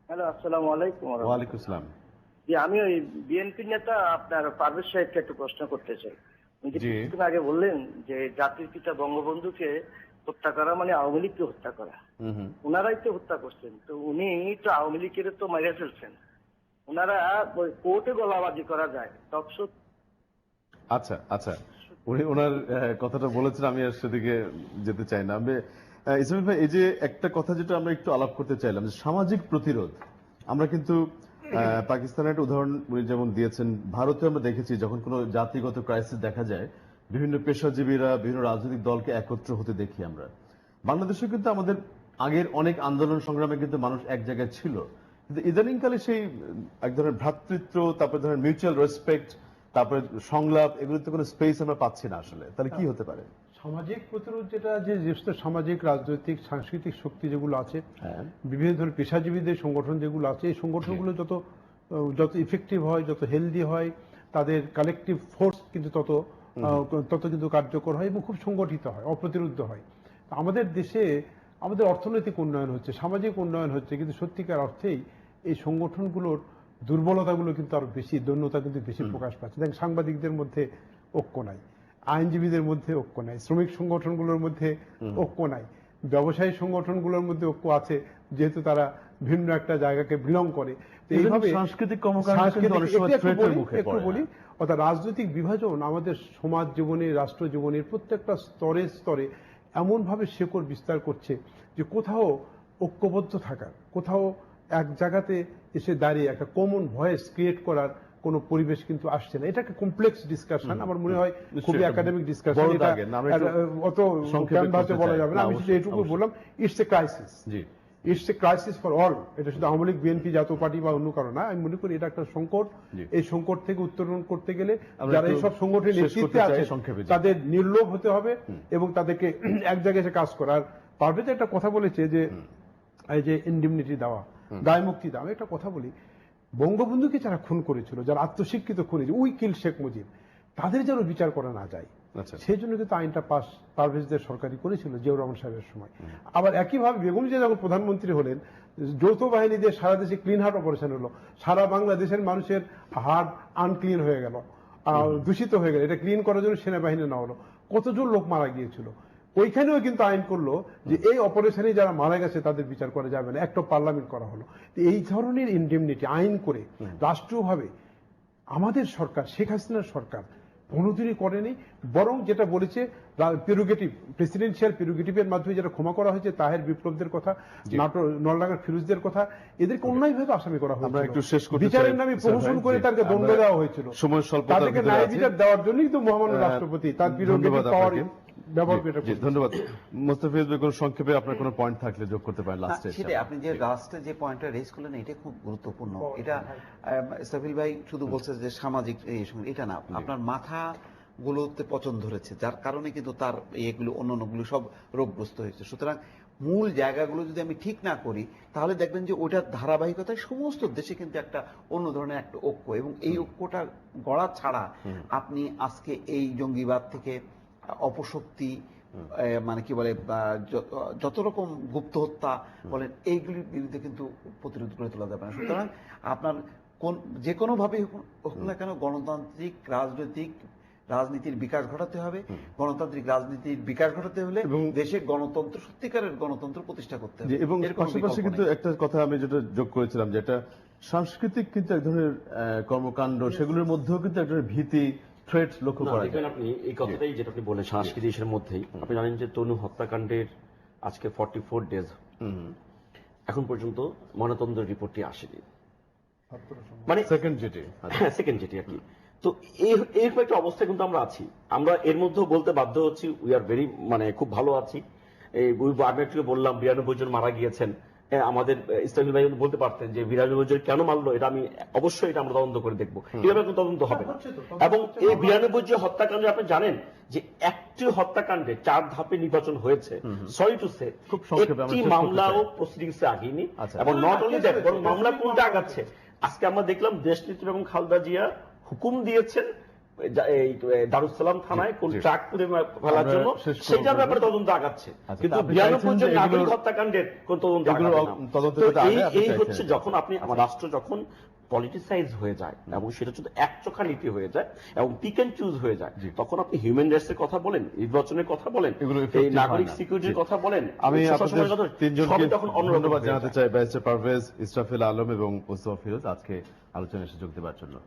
হ্যালো, আসসালামু আলাইকুম। ওয়ালাইকুম আসসালাম। জি, আমি ওই বিএনপি নেতা আপনার পারভেজ সাহেবকে একটা প্রশ্ন করতে চাই। কিছুদিন আগে বললেন যে জাতির পিতা বঙ্গবন্ধুকে হত্যা করা মানে আওয়ামী লীগকে হত্যা করা, ওনারাই তো হত্যা করছেন, তো উনি তো আওয়ামী লীগের তো মাইরে ফেলছেন, ওনারা কোর্টে গলাবাজি করা যায়, টকশো। আচ্ছা আচ্ছা, উনি ওনার কথাটা বলেছেন, আমি আর সেদিকে যেতে চাই না। ইসমাইল ভাই, এই যে একটা কথা যেটা আমরা একটু আলাপ করতে চাইলাম, যে সামাজিক প্রতিরোধ, আমরা কিন্তু পাকিস্তানের একটা উদাহরণ উনি যেমন দিয়েছেন, ভারতে আমরা দেখেছি যখন কোনো জাতিগত ক্রাইসিস দেখা যায়, বিভিন্ন পেশাজীবীরা বিভিন্ন রাজনৈতিক দলকে একত্র হতে দেখি আমরা। বাংলাদেশে কিন্তু আমাদের আগের অনেক আন্দোলন সংগ্রামে কিন্তু মানুষ এক জায়গায় ছিল, কিন্তু ইদানিংকালে সেই এক ধরনের ভ্রাতৃত্ব, তারপরে ধরেন মিউচুয়াল রেসপেক্ট, তারপরে সংলাপ, এগুলোতে কোনো স্পেস আমরা পাচ্ছি না আসলে। তাহলে কি হতে পারে? সামাজিক প্রতিরোধ যেটা, যে সামাজিক, রাজনৈতিক, সাংস্কৃতিক শক্তি যেগুলো আছে, বিভিন্ন ধরনের পেশাজীবীদের সংগঠন যেগুলো আছে, এই সংগঠনগুলো যত ইফেক্টিভ হয়, যত হেলদি হয়, তাদের কালেকটিভ ফোর্স কিন্তু তত কিন্তু কার্যকর হয় এবং খুব সংগঠিত হয়, অপ্রতিরোধ হয়। আমাদের দেশে আমাদের অর্থনৈতিক উন্নয়ন হচ্ছে, সামাজিক উন্নয়ন হচ্ছে, কিন্তু সত্যিকার অর্থেই এই সংগঠনগুলোর দুর্বলতাগুলো কিন্তু আরো বেশি, দৈন্যতা কিন্তু বেশি প্রকাশ পাচ্ছে। দেখেন, সাংবাদিকদের মধ্যে ঐক্য নাই, আইনজীবীদের মধ্যে ঐক্য নাই, শ্রমিক সংগঠনগুলোর মধ্যে ঐক্য নাই, ব্যবসায়ী সংগঠনগুলোর মধ্যে ঐক্য আছে, যেহেতু তারা ভিন্ন একটা জায়গাকে বিলং করে। এইভাবে সাংস্কৃতিক একটু বলি, অর্থাৎ রাজনৈতিক বিভাজন আমাদের সমাজ জীবনে, রাষ্ট্র জীবনের প্রত্যেকটা স্তরে স্তরে এমন ভাবে শেকড় বিস্তার করছে যে কোথাও ঐক্যবদ্ধ থাকার, কোথাও এক জায়গাতে এসে দাঁড়িয়ে একটা কমন ভয়েস ক্রিয়েট করার কোনো পরিবেশ কিন্তু আসছে না। এটা একটা কমপ্লেক্স ডিসকাশন, আমার মনে হয় খুবই একাডেমিক ডিসকাশন, অত ক্যানভাসে বলা যাবে না। আমি শুধু এটুকু বললাম, it's a crisis, it's a crisis for all. এটা শুধু আওয়ামী লীগ, বিএনপি, জাতীয় পার্টি বা অন্য কারো না। আমি মনে করি এটা একটা সংকট। এই সংকট থেকে উত্তরণ করতে গেলে যারা এইসব সংগঠনের নেতৃত্বে আছে তাদের নির্লোভ হতে হবে এবং তাদেরকে এক জায়গায় এসে কাজ করার। পারভেজ একটা কথা বলেছে যে এই যে ইনডিমনিটি দেওয়া, দায় মুক্তি দেওয়া। আমি একটা কথা বলি, বঙ্গবন্ধুকে যারা খুন করেছিল, যারা আত্মস্বীকৃত খুনি, উই কিল শেখ মুজিব, তাদের যেন বিচার করা না যায়, সেই জন্য কিন্তু আইনটা পাস পারভেজদের সরকারই করেছিল জিয়াউর রহমান সাহেবের সময়। আবার একইভাবে বেগম জিয়া যখন প্রধানমন্ত্রী হলেন, যৌথ বাহিনী দিয়ে সারা দেশে ক্লিন হার্ট অপারেশন হলো, সারা বাংলাদেশের মানুষের হার্ট আনক্লিন হয়ে গেল, দূষিত হয়ে গেল। এটা ক্লিন করার জন্য সেনাবাহিনী না হলো, কতজন লোক মারা গিয়েছিল। ওইখানেও কিন্তু আইন করলো যে এই অপারেশনে যারা মারা গেছে তাদের বিচার করা যাবে না, একটা পার্লামেন্ট করা হলো। এই ধরনের ইনডেমনিটি আইন করে রাষ্ট্রীয়ভাবে আমাদের সরকার, শেখ হাসিনার সরকার কোনোদিনই করেনি। বরং যেটা বলেছে প্রেরোগেটিভ, প্রেসিডেন্সিয়াল প্রেরোগেটিভের মাধ্যমে যেটা ক্ষমা করা হয়েছে, তাহের বিপ্লবদের কথা, নলডাঙ্গার ফিরোজদের কথা, এদেরকে অন্যায়ভাবে আসামি করা হয়েছিল, বিচারের নামে প্রহসন করে তাদেরকে দণ্ড দেওয়া হয়েছিল। তাদেরকে ন্যায় বিচার দেওয়ার জন্যই কিন্তু মহামান্য রাষ্ট্রপতি তার প্রেরোগেটিভ পাওয়ার ব্যবহার করে। ধন্যবাদ মোস্তাফিজ ভাই, কোন সংক্ষেপে আপনার কোনো পয়েন্ট থাকলে যোগ করতে পারেন লাস্টে। সেটাই, আপনি যে লাস্টে যে পয়েন্টটা রেজ করলেন এটা খুব গুরুত্বপূর্ণ। এটা সাফিল ভাই শুধু বলছে যে সামাজিক, এটা না, আপনার মাথা গুলোতে পচন ধরেছে, যার কারণে কিন্তু তার এগুলো অন্যান্যগুলো সব রোগগ্রস্ত হয়েছে। সুতরাং মূল জায়গাগুলো যদি আমি ঠিক না করি, তাহলে দেখবেন যে ওইটার ধারাবাহিকতায় সমস্ত দেশে কিন্তু একটা অন্য ধরনের একটা ঐক্য, এবং এই ঐক্যটা গড়া ছাড়া আপনি আজকে এই জঙ্গিবাদ থেকে, অপশক্তি, মানে কি বলে যত রকম গুপ্ত হত্যা বলেন এইগুলির বিরুদ্ধে কিন্তু প্রতিরোধ করে তোলা যাবে না। সুতরাং আপনার যে কোনো ভাবে হোক না কেন গণতান্ত্রিক রাজনীতির বিকাশ ঘটাতে হবে। গণতান্ত্রিক রাজনীতির বিকাশ ঘটাতে হলে দেশে গণতন্ত্র, সত্যিকারের গণতন্ত্র প্রতিষ্ঠা করতে হবে। এবং পাশাপাশি কিন্তু একটা কথা আমি যেটা যোগ করেছিলাম, যেটা সাংস্কৃতিক কিন্তু এক ধরনের কর্মকাণ্ড, সেগুলোর মধ্যেও কিন্তু এক ধরনের ভীতি, থ্রেট লক্ষ্য করা যায়। আপনি এই কথাটাই যেটা আপনি বলেন সাংস্কৃতিক ইস্যুর মধ্যেই আপনি জানেন যে তনু হত্যাকাণ্ডের আজকে 44 ডেজ, এখন পর্যন্ত ময়নাতদন্তের রিপোর্টটি আসেনি, মানে সেকেন্ড যেটি আর কি। তো এরকম একটা অবস্থায় কিন্তু আমরা আছি। আমরা এর মধ্যেও বলতে বাধ্য হচ্ছি উই আর ভেরি, মানে খুব ভালো আছি। আমি একটু বললাম 92 জন মারা গিয়েছেন। আমাদের ইসলামী ভাই বলতে পারতেন যে 92 জন কেন মারলো, এটা আমি অবশ্যই এটা আমরা তদন্ত করে দেখবো। এভাবে কোনো তদন্ত হবে না। এবং এই 92 যে হত্যাকাণ্ডে আপনি জানেন যে একটি হত্যাকাণ্ডে 4 ধাপে নির্বাচন হয়েছে। সরি টু সে, খুব একটি মামলাও প্রসিডিংসে আগেনি। এবং নট অনলি দ্যাট, বরং মামলা কোনটা আগাচ্ছে। আজকে আমরা দেখলাম দেশনেত্রী এবং খালেদা জিয়া হুকুম দিয়েছেন এই দারুসালাম থানায় কোন ট্রাক পুড়ে ফেলার জন্য, সেটার ব্যাপারে তদন্ত আগাচ্ছে। কিন্তু 92 জন নাগরিক হত্যাকাণ্ডের কোন তদন্ত এই হচ্ছে যখন আপনি আমার রাষ্ট্র যখন পলিটিসাইজ হয়ে যায় এবং সেটা শুধু একচোখা নীতি হয়ে যায় এবং পিক এন্ড চুজ হয়ে যায়, তখন আপনি হিউম্যান রাইটস এর কথা বলেন, নির্বাচনের কথা বলেন, এই নাগরিক সিকিউরিটির কথা বলেন। আমি আপনাদের তিনজনকে ধন্যবাদ জানাতে চাই, ব্যারিস্টার পারভেজ, ইসরাফিল আলম এবং মোস্তফা ফিরোজ, আজকে আলোচনায় এসে যোগ দেওয়ার জন্য।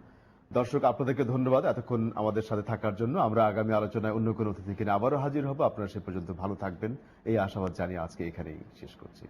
দর্শক আপনাদেরকে ধন্যবাদ এতক্ষণ আমাদের সাথে থাকার জন্য। আমরা আগামী আলোচনায় অন্য কোনো অতিথিকে নিয়ে আবারও হাজির হব। আপনারা সে পর্যন্ত ভালো থাকবেন এই আশাবাদ জানিয়ে আজকে এখানেই শেষ করছি।